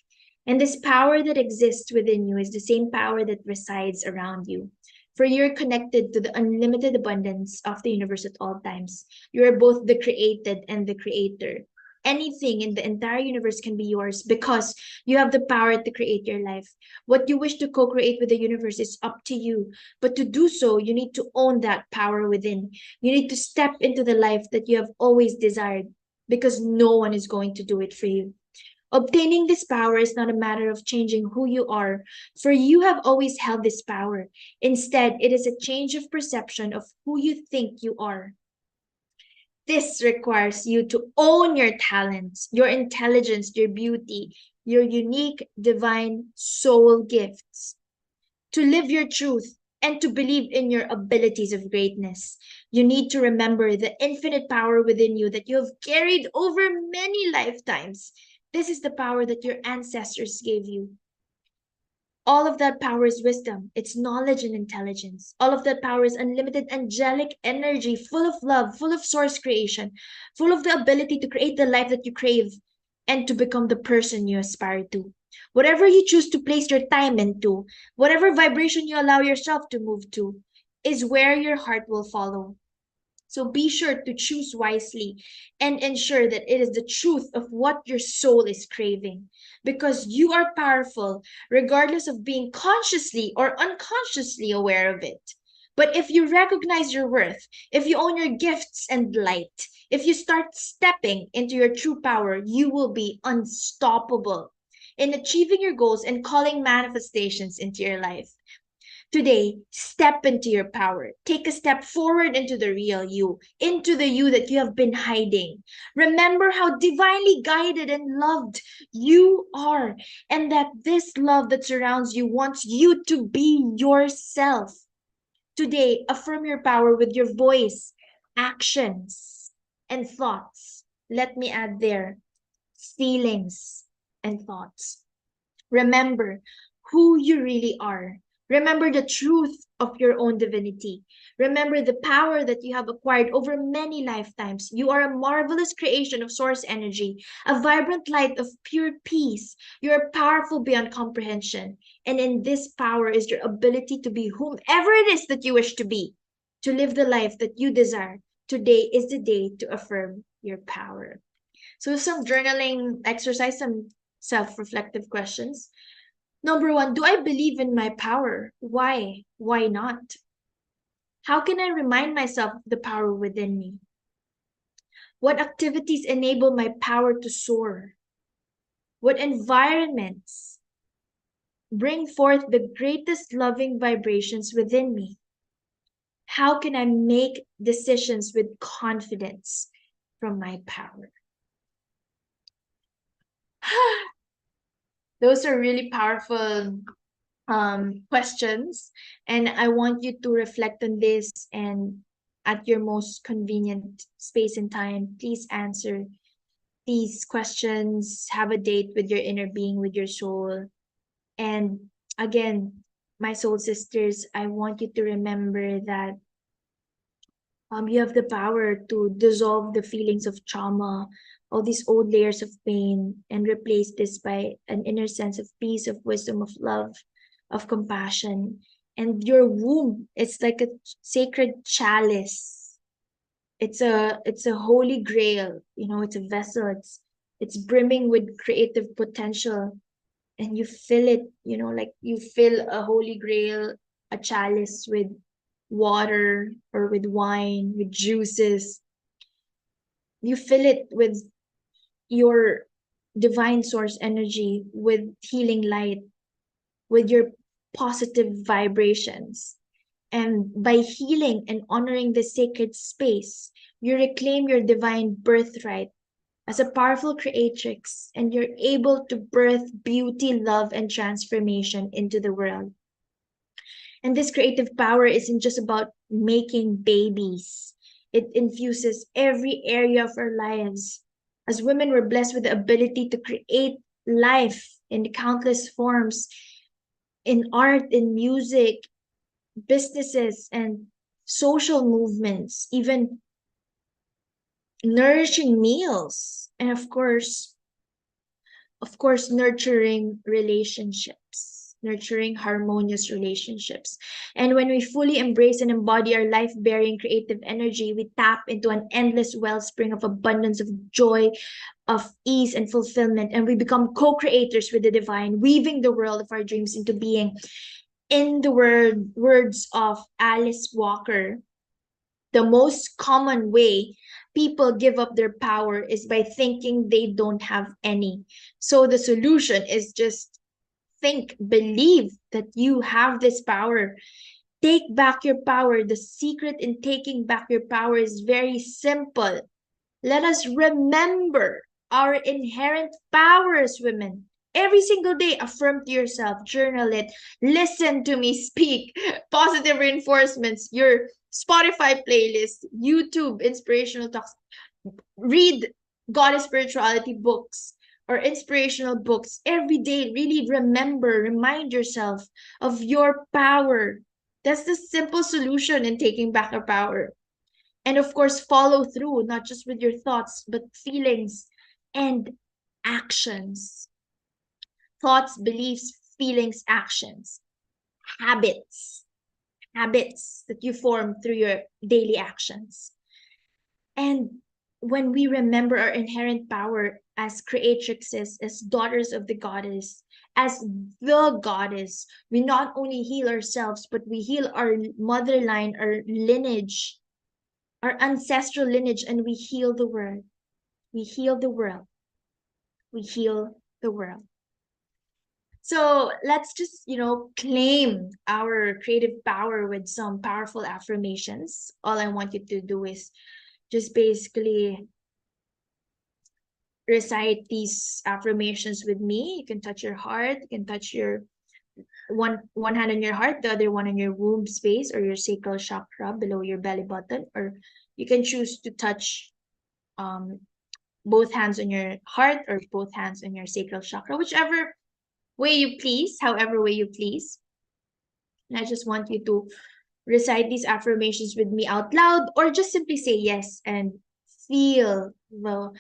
And this power that exists within you is the same power that resides around you. For you're connected to the unlimited abundance of the universe at all times. You are both the created and the creator. Anything in the entire universe can be yours because you have the power to create your life. What you wish to co-create with the universe is up to you. But to do so, you need to own that power within. You need to step into the life that you have always desired because no one is going to do it for you. Obtaining this power is not a matter of changing who you are, for you have always held this power. Instead, it is a change of perception of who you think you are. This requires you to own your talents, your intelligence, your beauty, your unique divine soul gifts, to live your truth, and to believe in your abilities of greatness. You need to remember the infinite power within you that you have carried over many lifetimes. This is the power that your ancestors gave you. All of that power is wisdom, it's knowledge and intelligence. All of that power is unlimited angelic energy, full of love, full of source creation, full of the ability to create the life that you crave and to become the person you aspire to. Whatever you choose to place your time into, whatever vibration you allow yourself to move to, is where your heart will follow. So be sure to choose wisely and ensure that it is the truth of what your soul is craving. Because you are powerful, regardless of being consciously or unconsciously aware of it. But if you recognize your worth, if you own your gifts and light, if you start stepping into your true power, you will be unstoppable in achieving your goals and calling manifestations into your life. Today, step into your power. Take a step forward into the real you, into the you that you have been hiding. Remember how divinely guided and loved you are, and that this love that surrounds you wants you to be yourself. Today, affirm your power with your voice, actions, and thoughts. Let me add there, feelings and thoughts. Remember who you really are. Remember the truth of your own divinity. Remember the power that you have acquired over many lifetimes. You are a marvelous creation of source energy, a vibrant light of pure peace. You are powerful beyond comprehension. And in this power is your ability to be whomever it is that you wish to be, to live the life that you desire. Today is the day to affirm your power. So some journaling exercise, some self-reflective questions. Number one, do I believe in my power? Why? Why not? How can I remind myself of the power within me? What activities enable my power to soar? What environments bring forth the greatest loving vibrations within me? How can I make decisions with confidence from my power? Those are really powerful questions, and I want you to reflect on this, and at your most convenient space and time, please answer these questions. Have a date with your inner being, with your soul. And again, my soul sisters, I want you to remember that you have the power to dissolve the feelings of trauma, all these old layers of pain, and replace this by an inner sense of peace, of wisdom, of love, of compassion. And your womb, it's like a sacred chalice. It's a holy grail, it's a vessel. It's brimming with creative potential. And you fill it, like you fill a holy grail, a chalice with water or with wine, with juices. You fill it with your divine source energy, with healing light, with your positive vibrations. And by healing and honoring the sacred space, you reclaim your divine birthright as a powerful creatrix, and you're able to birth beauty, love, and transformation into the world. And this creative power isn't just about making babies, it infuses every area of our lives. As women, we're blessed with the ability to create life in countless forms, in art, in music, businesses, and social movements, even nourishing meals, and of course, nurturing relationships, nurturing harmonious relationships. And when we fully embrace and embody our life bearing creative energy, we tap into an endless wellspring of abundance, of joy, of ease, and fulfillment. And we become co creators with the divine, weaving the world of our dreams into being. In the words of Alice Walker, the most common way people give up their power is by thinking they don't have any. So the solution is just think, believe that you have this power. Take back your power. The secret in taking back your power is very simple. Let us remember our inherent powers, women. Every single day, affirm to yourself, journal it, listen to me speak, positive reinforcements, your Spotify playlist, YouTube inspirational talks, read goddess spirituality books or inspirational books every day. Really remind yourself of your power. That's the simple solution in taking back our power. And of course, follow through, not just with your thoughts, but feelings and actions. Thoughts, beliefs, feelings, actions, habits, habits that you form through your daily actions. And when we remember our inherent power as creatrixes, as daughters of the goddess, as the goddess, we not only heal ourselves, but we heal our mother line, our lineage, our ancestral lineage, and we heal the world. We heal the world. We heal the world. So let's just, claim our creative power with some powerful affirmations. All I want you to do is just basically recite these affirmations with me. You can touch your heart, you can touch your one hand on your heart, the other one on your womb space or your sacral chakra below your belly button, or you can choose to touch um both hands on your heart or both hands on your sacral chakra, whichever way you please, however way you please. And I just want you to recite these affirmations with me out loud, or just simply say yes and feel the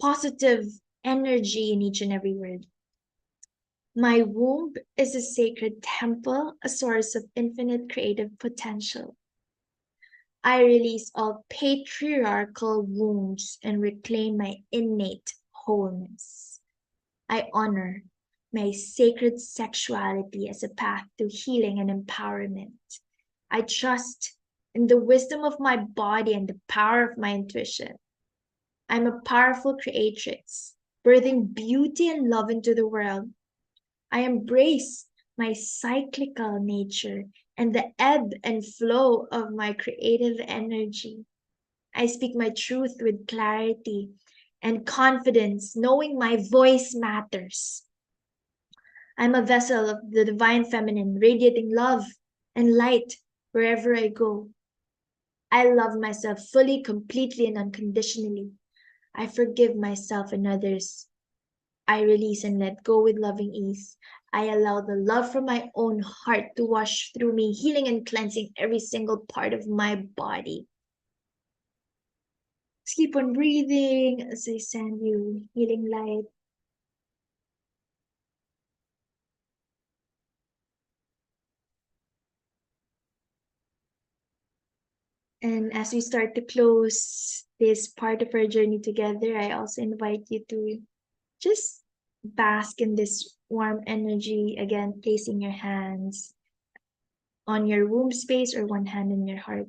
positive energy in each and every word. My womb is a sacred temple, a source of infinite creative potential. I release all patriarchal wounds and reclaim my innate wholeness. I honor my sacred sexuality as a path to healing and empowerment. I trust in the wisdom of my body and the power of my intuition. I'm a powerful creatrix, birthing beauty and love into the world. I embrace my cyclical nature and the ebb and flow of my creative energy. I speak my truth with clarity and confidence, knowing my voice matters. I'm a vessel of the divine feminine, radiating love and light wherever I go. I love myself fully, completely, and unconditionally. I forgive myself and others. I release and let go with loving ease. I allow the love from my own heart to wash through me, healing and cleansing every single part of my body. Just keep on breathing as I send you healing light. And as we start to close this part of our journey together, I also invite you to just bask in this warm energy. Again, placing your hands on your womb space or one hand on your heart.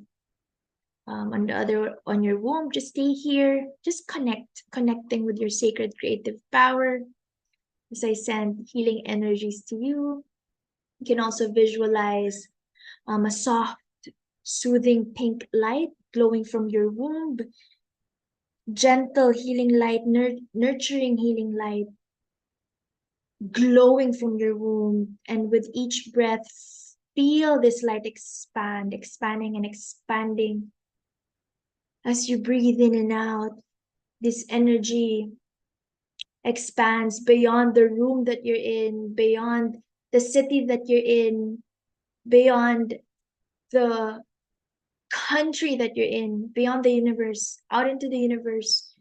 On the other on your womb, just stay here, just connecting with your sacred creative power as I send healing energies to you. You can also visualize a soft, soothing pink light glowing from your womb, gentle healing light, nurturing healing light glowing from your womb. And with each breath, feel this light expand, expanding and expanding as you breathe in and out. This energy expands beyond the room that you're in, beyond the city that you're in, beyond the country that you're in, beyond the universe, out into the universe,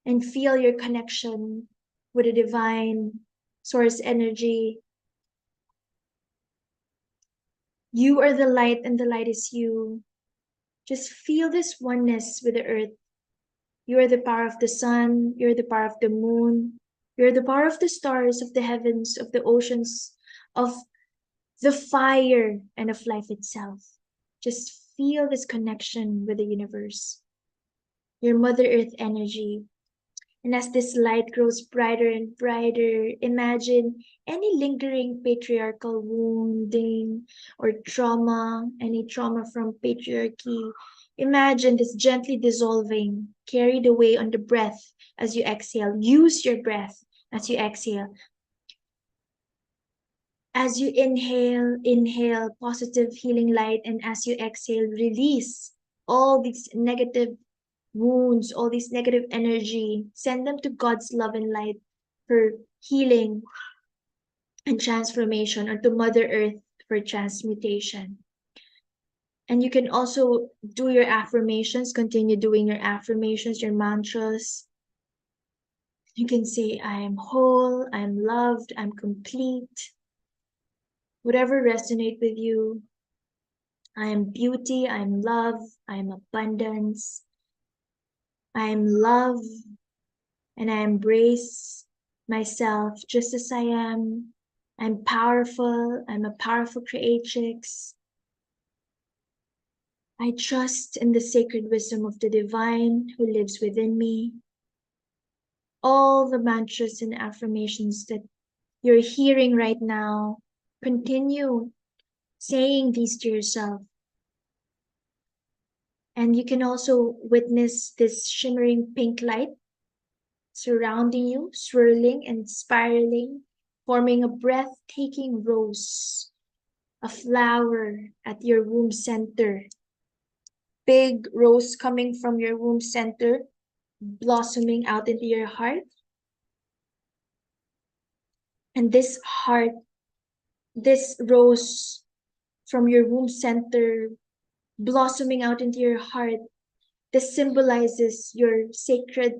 and feel your connection with the divine source energy. You are the light, and the light is you. Just feel this oneness with the earth. You are the power of the sun, you're the power of the moon, you're the power of the stars, of the heavens, of the oceans, of the fire, and of life itself. Just feel this connection with the universe, your Mother Earth energy. And as this light grows brighter and brighter, imagine any lingering patriarchal wounding or trauma, any trauma from patriarchy. Imagine this gently dissolving, carried away on the breath as you exhale. Use your breath as you exhale. As you inhale positive healing light, and as you exhale, release all these negative wounds, all this negative energy. Send them to God's love and light for healing and transformation, or to Mother Earth for transmutation. And you can also do your affirmations, continue doing your affirmations, your mantras. You can say, I am whole, I am loved, I'm complete. Whatever resonate with you. I am beauty, I am love, I am abundance. I am love, and I embrace myself just as I am. I'm powerful. I'm a powerful creatrix. I trust in the sacred wisdom of the divine who lives within me. All the mantras and affirmations that you're hearing right now, continue saying these to yourself. And you can also witness this shimmering pink light surrounding you, swirling and spiraling forming a breathtaking rose, a flower at your womb center. Big rose coming from your womb center, blossoming out into your heart. And this heart, this rose from your womb center, blossoming out into your heart, this symbolizes your sacred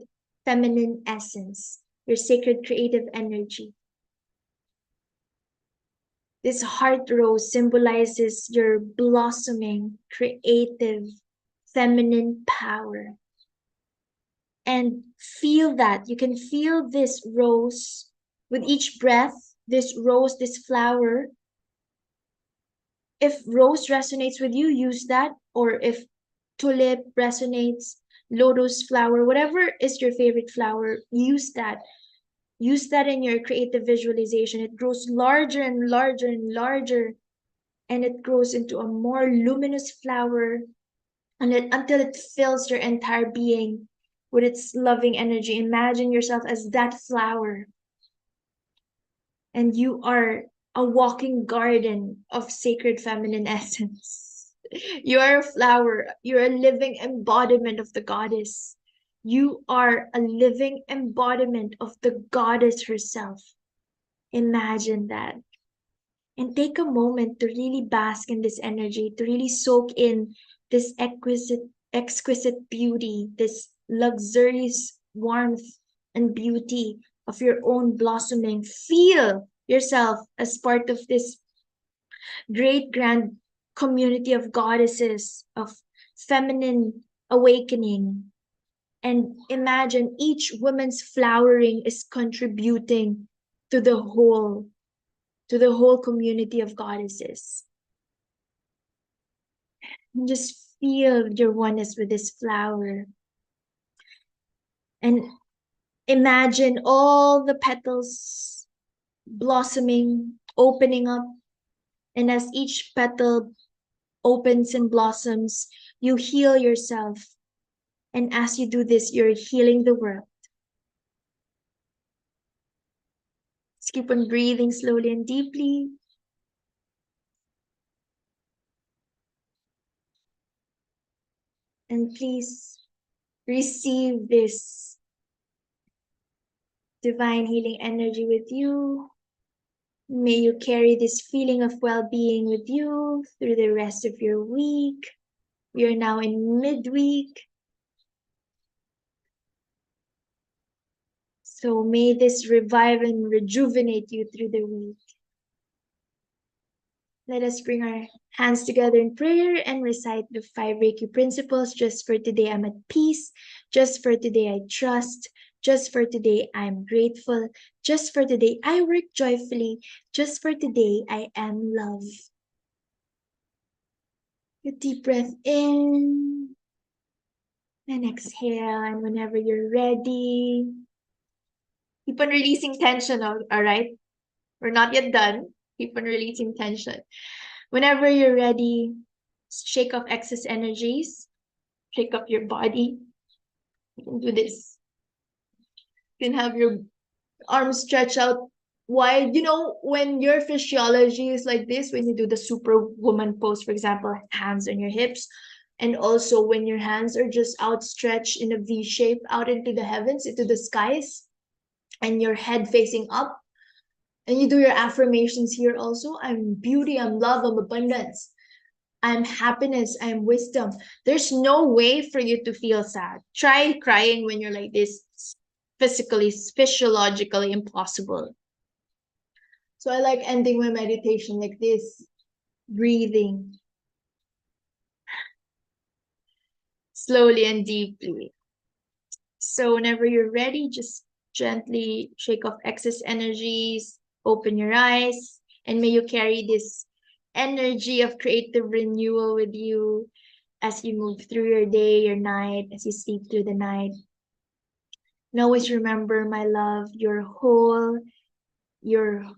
feminine essence, your sacred creative energy. This heart rose symbolizes your blossoming, creative, feminine power. And feel that. You can feel this rose with each breath, this rose, this flower. If rose resonates with you, use that. Or if tulip resonates, lotus flower, whatever is your favorite flower, use that. Use that in your creative visualization. It grows larger and larger and larger, and it grows into a more luminous flower, and until it fills your entire being with its loving energy. Imagine yourself as that flower, and you are a walking garden of sacred feminine essence. You are a flower. You're a living embodiment of the goddess. You are a living embodiment of the goddess herself. Imagine that. And take a moment to really bask in this energy, to really soak in this exquisite beauty, this luxurious warmth and beauty of your own blossoming. Feel yourself as part of this great grand community of goddesses, of feminine awakening. And imagine each woman's flowering is contributing to the whole community of goddesses. And just feel your oneness with this flower. And imagine all the petals blossoming, opening up. And as each petal opens and blossoms, you heal yourself. And as you do this, you're healing the world. Just keep on breathing slowly and deeply. And please receive this divine healing energy with you. May you carry this feeling of well-being with you through the rest of your week. We are now in midweek. So may this revive and rejuvenate you through the week. Let us bring our hands together in prayer and recite the 5 Reiki principles. Just for today, I'm at peace. Just for today, I trust. Just for today, I'm grateful. Just for today, I work joyfully. Just for today, I am love. A deep breath in and exhale. And whenever you're ready, keep on releasing tension, all right? We're not yet done. Keep on releasing tension. Whenever you're ready, shake off excess energies. Shake up your body. You can do this. You can have your arms stretch out wide. You know, when your physiology is like this, when you do the superwoman pose, for example, hands on your hips, and also when your hands are just outstretched in a V shape out into the heavens, into the skies, and your head facing up, and you do your affirmations here also. I'm beauty, I'm love, I'm abundance, I'm happiness, I'm wisdom. There's no way for you to feel sad. Try crying when you're like this. Physically, physiologically impossible. So I like ending my meditation like this, breathing slowly and deeply. So whenever you're ready, just gently shake off excess energies, open your eyes, and may you carry this energy of creative renewal with you as you move through your day, your night, as you sleep through the night. And always remember, my love, you're whole, you're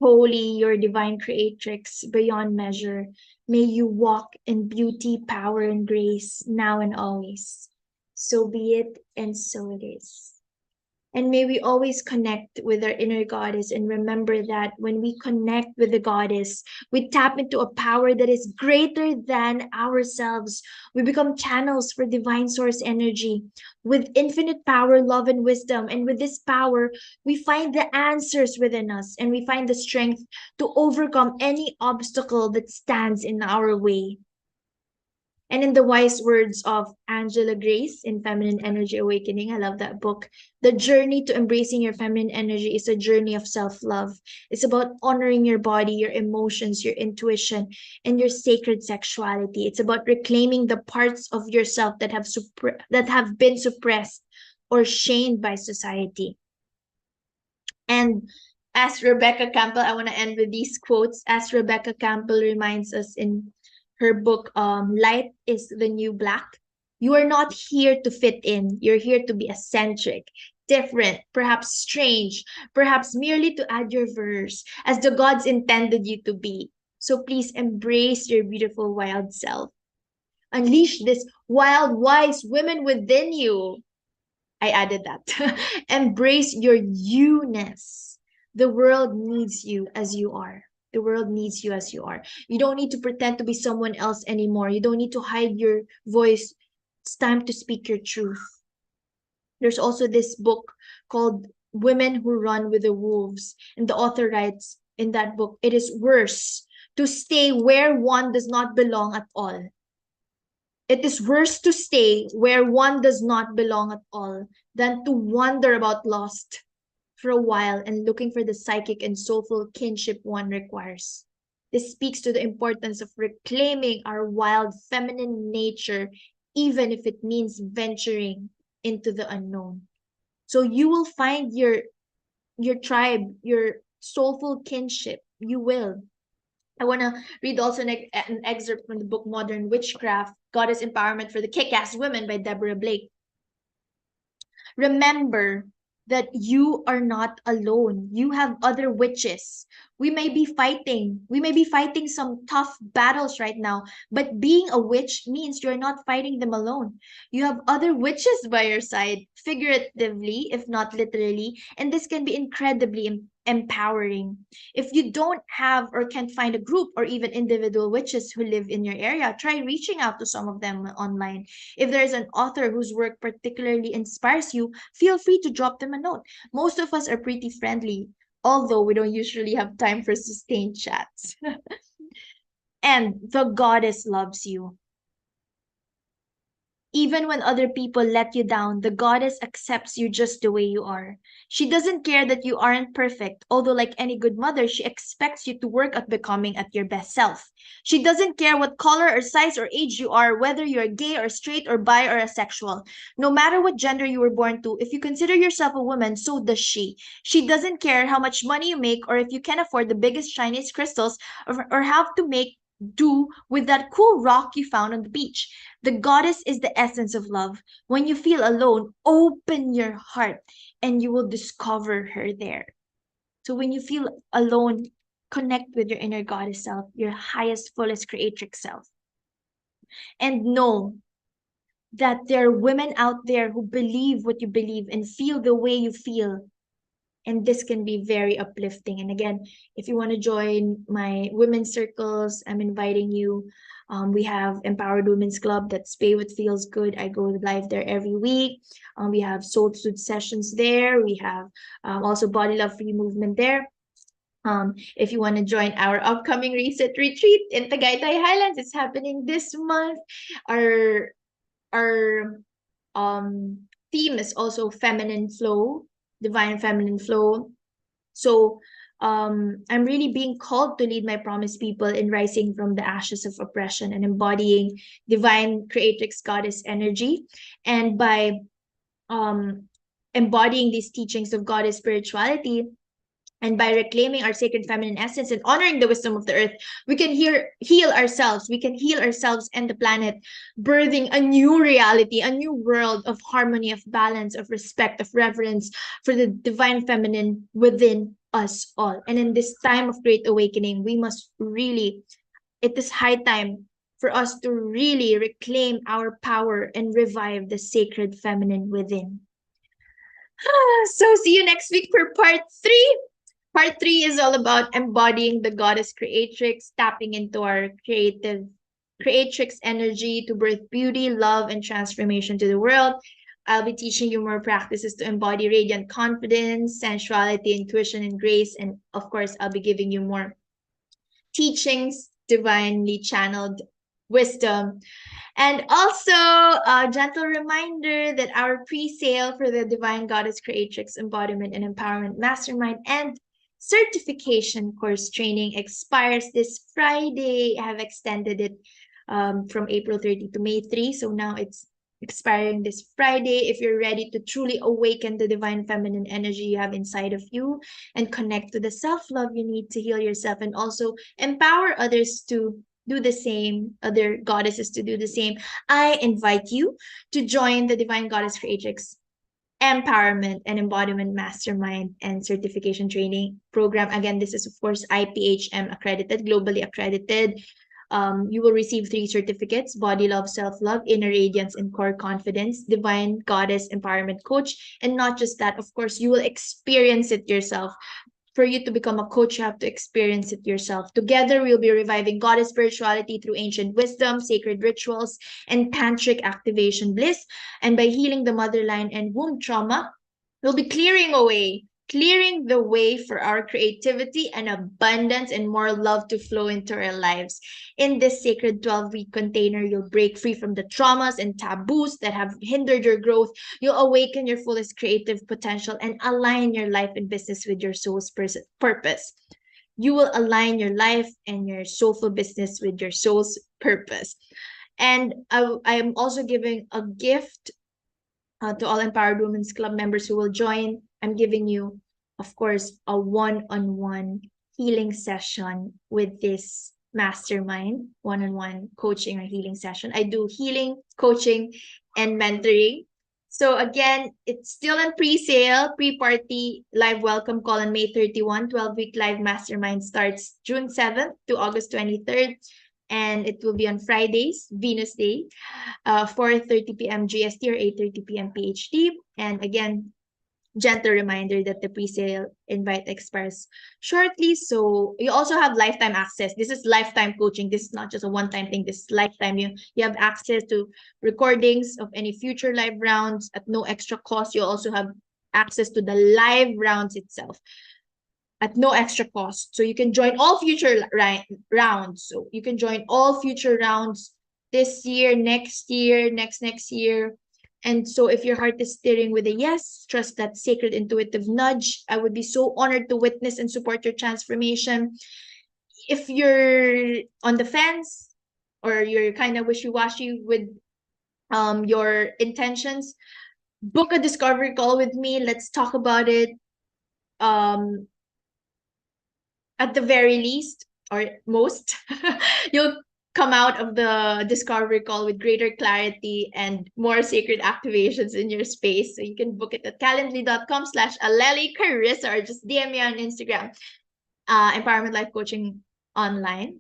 holy, you're divine creatrix beyond measure. May you walk in beauty, power, and grace now and always. So be it, and so it is. And may we always connect with our inner goddess and remember that when we connect with the goddess, we tap into a power that is greater than ourselves. We become channels for divine source energy with infinite power, love, and wisdom. And with this power, we find the answers within us and we find the strength to overcome any obstacle that stands in our way. And in the wise words of Angela Grace in Feminine Energy Awakening, I love that book. The journey to embracing your feminine energy is a journey of self love. It's about honoring your body, your emotions, your intuition, and your sacred sexuality. It's about reclaiming the parts of yourself that have been suppressed or shamed by society. And as Rebecca Campbell, I want to end with these quotes. As Rebecca Campbell reminds us in her book, Light is the New Black. You are not here to fit in. You're here to be eccentric, different, perhaps strange, perhaps merely to add your verse as the gods intended you to be. So please embrace your beautiful wild self. Unleash this wild, wise women within you. I added that. Embrace your you-ness. The world needs you as you are. The world needs you as you are. You don't need to pretend to be someone else anymore. You don't need to hide your voice. It's time to speak your truth. There's also this book called Women Who Run with the Wolves. And the author writes in that book, it is worse to stay where one does not belong at all. It is worse to stay where one does not belong at all than to wander about lost for a while and looking for the psychic and soulful kinship one requires. This speaks to the importance of reclaiming our wild feminine nature, even if it means venturing into the unknown. So you will find your tribe, your soulful kinship. You will. I want to read also an excerpt from the book Modern Witchcraft, Goddess Empowerment for the Kick-Ass Women by Deborah Blake. Remember that you are not alone. You have other witches. We may be fighting some tough battles right now, but being a witch means you're not fighting them alone. You have other witches by your side, figuratively, if not literally, and this can be incredibly empowering. If you don't have or can't find a group or even individual witches who live in your area, try reaching out to some of them online. If there's an author whose work particularly inspires you, feel free to drop them a note. Most of us are pretty friendly, although we don't usually have time for sustained chats. And the goddess loves you. Even when other people let you down, the goddess accepts you just the way you are. She doesn't care that you aren't perfect, although like any good mother, she expects you to work at becoming at your best self. She doesn't care what color or size or age you are, whether you're gay or straight or bi or asexual. No matter what gender you were born to, if you consider yourself a woman, so does she. She doesn't care how much money you make or if you can afford the biggest, shiniest crystals or have to make do with that cool rock you found on the beach. The goddess is the essence of love. When you feel alone, open your heart and you will discover her there. So when you feel alone, connect with your inner goddess self, your highest, fullest creatrix self. And know that there are women out there who believe what you believe and feel the way you feel. And this can be very uplifting. And again, if you want to join my women's circles, I'm inviting you. We have Empowered Women's Club, that's Pay What Feels Good. I go live there every week. We have Soul Food sessions there. We have also Body Love Free Movement there. If you want to join our upcoming Reset Retreat in Tagaytay Highlands, it's happening this month. Our theme is also feminine flow, divine feminine flow. So I'm really being called to lead my promised people in rising from the ashes of oppression and embodying divine creatrix goddess energy. And by embodying these teachings of goddess spirituality, and by reclaiming our sacred feminine essence and honoring the wisdom of the earth, we can heal ourselves. We can heal ourselves and the planet, birthing a new reality, a new world of harmony, of balance, of respect, of reverence for the divine feminine within us all. And in this time of great awakening, we must really, it is high time for us to really reclaim our power and revive the sacred feminine within. So see you next week for part 3. Part 3 is all about embodying the goddess creatrix, tapping into our creative creatrix energy to birth beauty, love, and transformation to the world. I'll be teaching you more practices to embody radiant confidence, sensuality, intuition, and grace. And of course, I'll be giving you more teachings, divinely channeled wisdom. And also, a gentle reminder that our pre-sale for the Divine Goddess Creatrix Embodiment and Empowerment Mastermind and certification course training expires this Friday. I have extended it from April 30 to May 3. So now it's expiring this Friday. If you're ready to truly awaken the divine feminine energy you have inside of you and connect to the self-love you need to heal yourself and also empower others to do the same, other goddesses to do the same, I invite you to join the Divine Goddess Creatrix Empowerment and Embodiment Mastermind and Certification Training Program. Again, this is, of course, IPHM accredited, globally accredited. You will receive 3 certificates: Body Love, Self-Love, Inner Radiance, and Core Confidence, Divine Goddess Empowerment Coach. And not just that, of course, you will experience it yourself. For you to become a coach, you have to experience it yourself. Together, we'll be reviving goddess spirituality through ancient wisdom, sacred rituals, and tantric activation bliss. And by healing the motherline and womb trauma, we'll be clearing the way for our creativity and abundance and more love to flow into our lives. In this sacred 12-week container, you'll break free from the traumas and taboos that have hindered your growth. You'll awaken your fullest creative potential and align your life and business with your soul's purpose. You will align your life and your soulful business with your soul's purpose. And I am also giving a gift to all Empowered Women's Club members who will join. I'm giving you, of course, a one-on-one healing session with this mastermind, one-on-one coaching or healing session. I do healing, coaching, and mentoring. So again, it's still on pre-sale, pre-party live welcome call on May 31. 12-week live mastermind starts June 7th to August 23rd. And it will be on Fridays, Venus Day, 4:30 p.m. GST or 8:30 p.m. PHT. And again, gentle reminder that the pre-sale invite expires shortly. So you also have lifetime access. This is lifetime coaching. This is not just a one-time thing. This is lifetime. You have access to recordings of any future live rounds at no extra cost. You also have access to the live rounds itself at no extra cost. So you can join all future rounds. So you can join all future rounds this year, next year, next year. And so if your heart is steering with a yes, trust that sacred intuitive nudge. I would be so honored to witness and support your transformation. If you're on the fence or you're kind of wishy-washy with your intentions, book a discovery call with me. Let's talk about it. At the very least, or most, you'll come out of the discovery call with greater clarity and more sacred activations in your space. So you can book it at calendly.com/alelicarissa or just DM me on Instagram, Empowerment Life Coaching Online.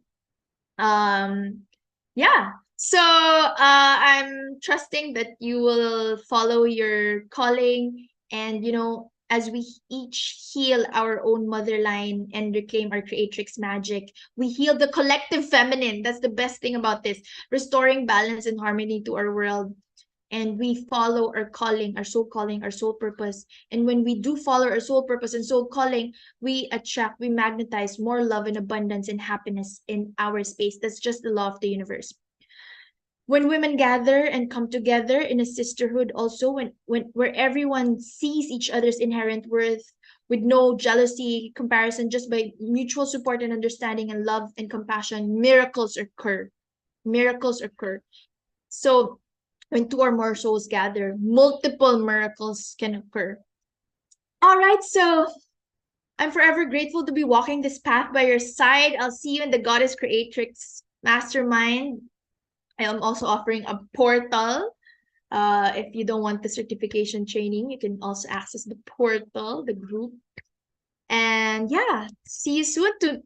Yeah. So I'm trusting that you will follow your calling and, as we each heal our own motherline and reclaim our creatrix magic, we heal the collective feminine. That's the best thing about this, restoring balance and harmony to our world. And we follow our calling, our soul purpose. And when we do follow our soul purpose and soul calling, we attract, we magnetize more love and abundance and happiness in our space. That's just the law of the universe. When women gather and come together in a sisterhood, also where everyone sees each other's inherent worth with no jealousy, comparison, just by mutual support and understanding and love and compassion, miracles occur. Miracles occur. So when 2 or more souls gather, multiple miracles can occur. All right, so I'm forever grateful to be walking this path by your side. I'll see you in the Goddess Creatrix Mastermind. I am also offering a portal. If you don't want the certification training, you can also access the portal, the group. And yeah, see you soon to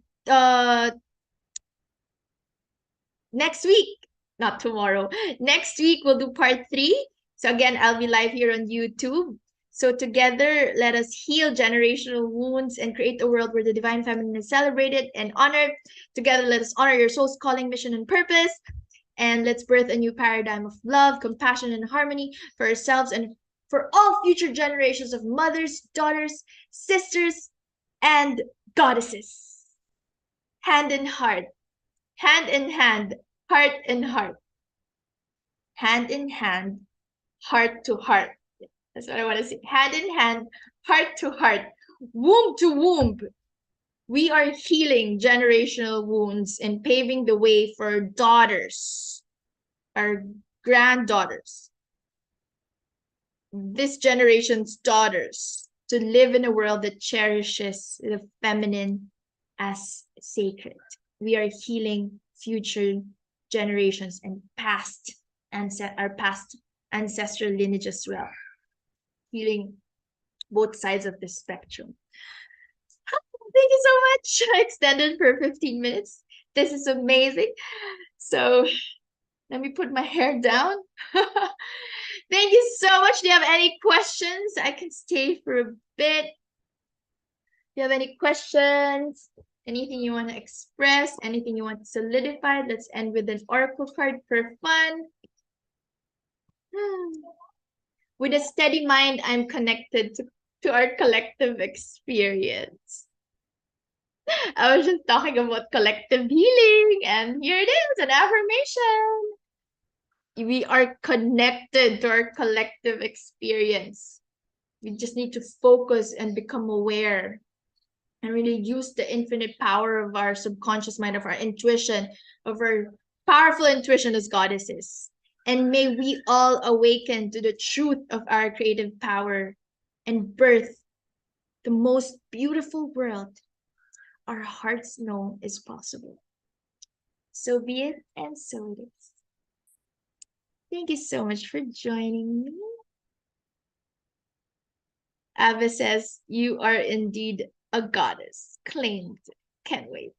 next week. Not tomorrow. Next week, we'll do part 3. So again, I'll be live here on YouTube. So together, let us heal generational wounds and create a world where the divine feminine is celebrated and honored. Together, let us honor your soul's calling, mission, and purpose. And let's birth a new paradigm of love, compassion, and harmony for ourselves and for all future generations of mothers, daughters, sisters, and goddesses. Hand in heart, hand in hand, heart in heart. Hand in hand, heart to heart. That's what I want to say. Hand in hand, heart to heart, womb to womb. We are healing generational wounds and paving the way for daughters, our granddaughters, this generation's daughters, to live in a world that cherishes the feminine as sacred. We are healing future generations and our past ancestral lineage as well. Healing both sides of the spectrum. Thank you so much. I extended for 15 minutes. This is amazing. So let me put my hair down. Thank you so much. Do you have any questions? I can stay for a bit. Do you have any questions? Anything you want to express? Anything you want to solidify? Let's end with an oracle card for fun. With a steady mind, I'm connected to our collective experience. I was just talking about collective healing, and here it is, an affirmation. We are connected to our collective experience. We just need to focus and become aware and really use the infinite power of our subconscious mind, of our intuition, of our powerful intuition as goddesses. And may we all awaken to the truth of our creative power and birth the most beautiful world our hearts know is possible. So be it, and so it is. Thank you so much for joining me. Ava says, you are indeed a goddess. Claimed. Can't wait.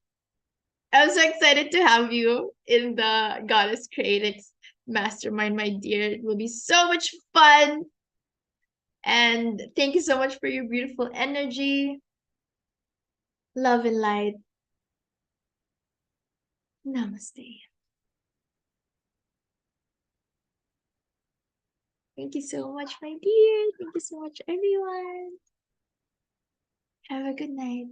I'm so excited to have you in the Goddess Creatrix Mastermind, my dear. It will be so much fun. And thank you so much for your beautiful energy. Love and light. Namaste. Thank you so much, my dear. Thank you so much, everyone. Have a good night.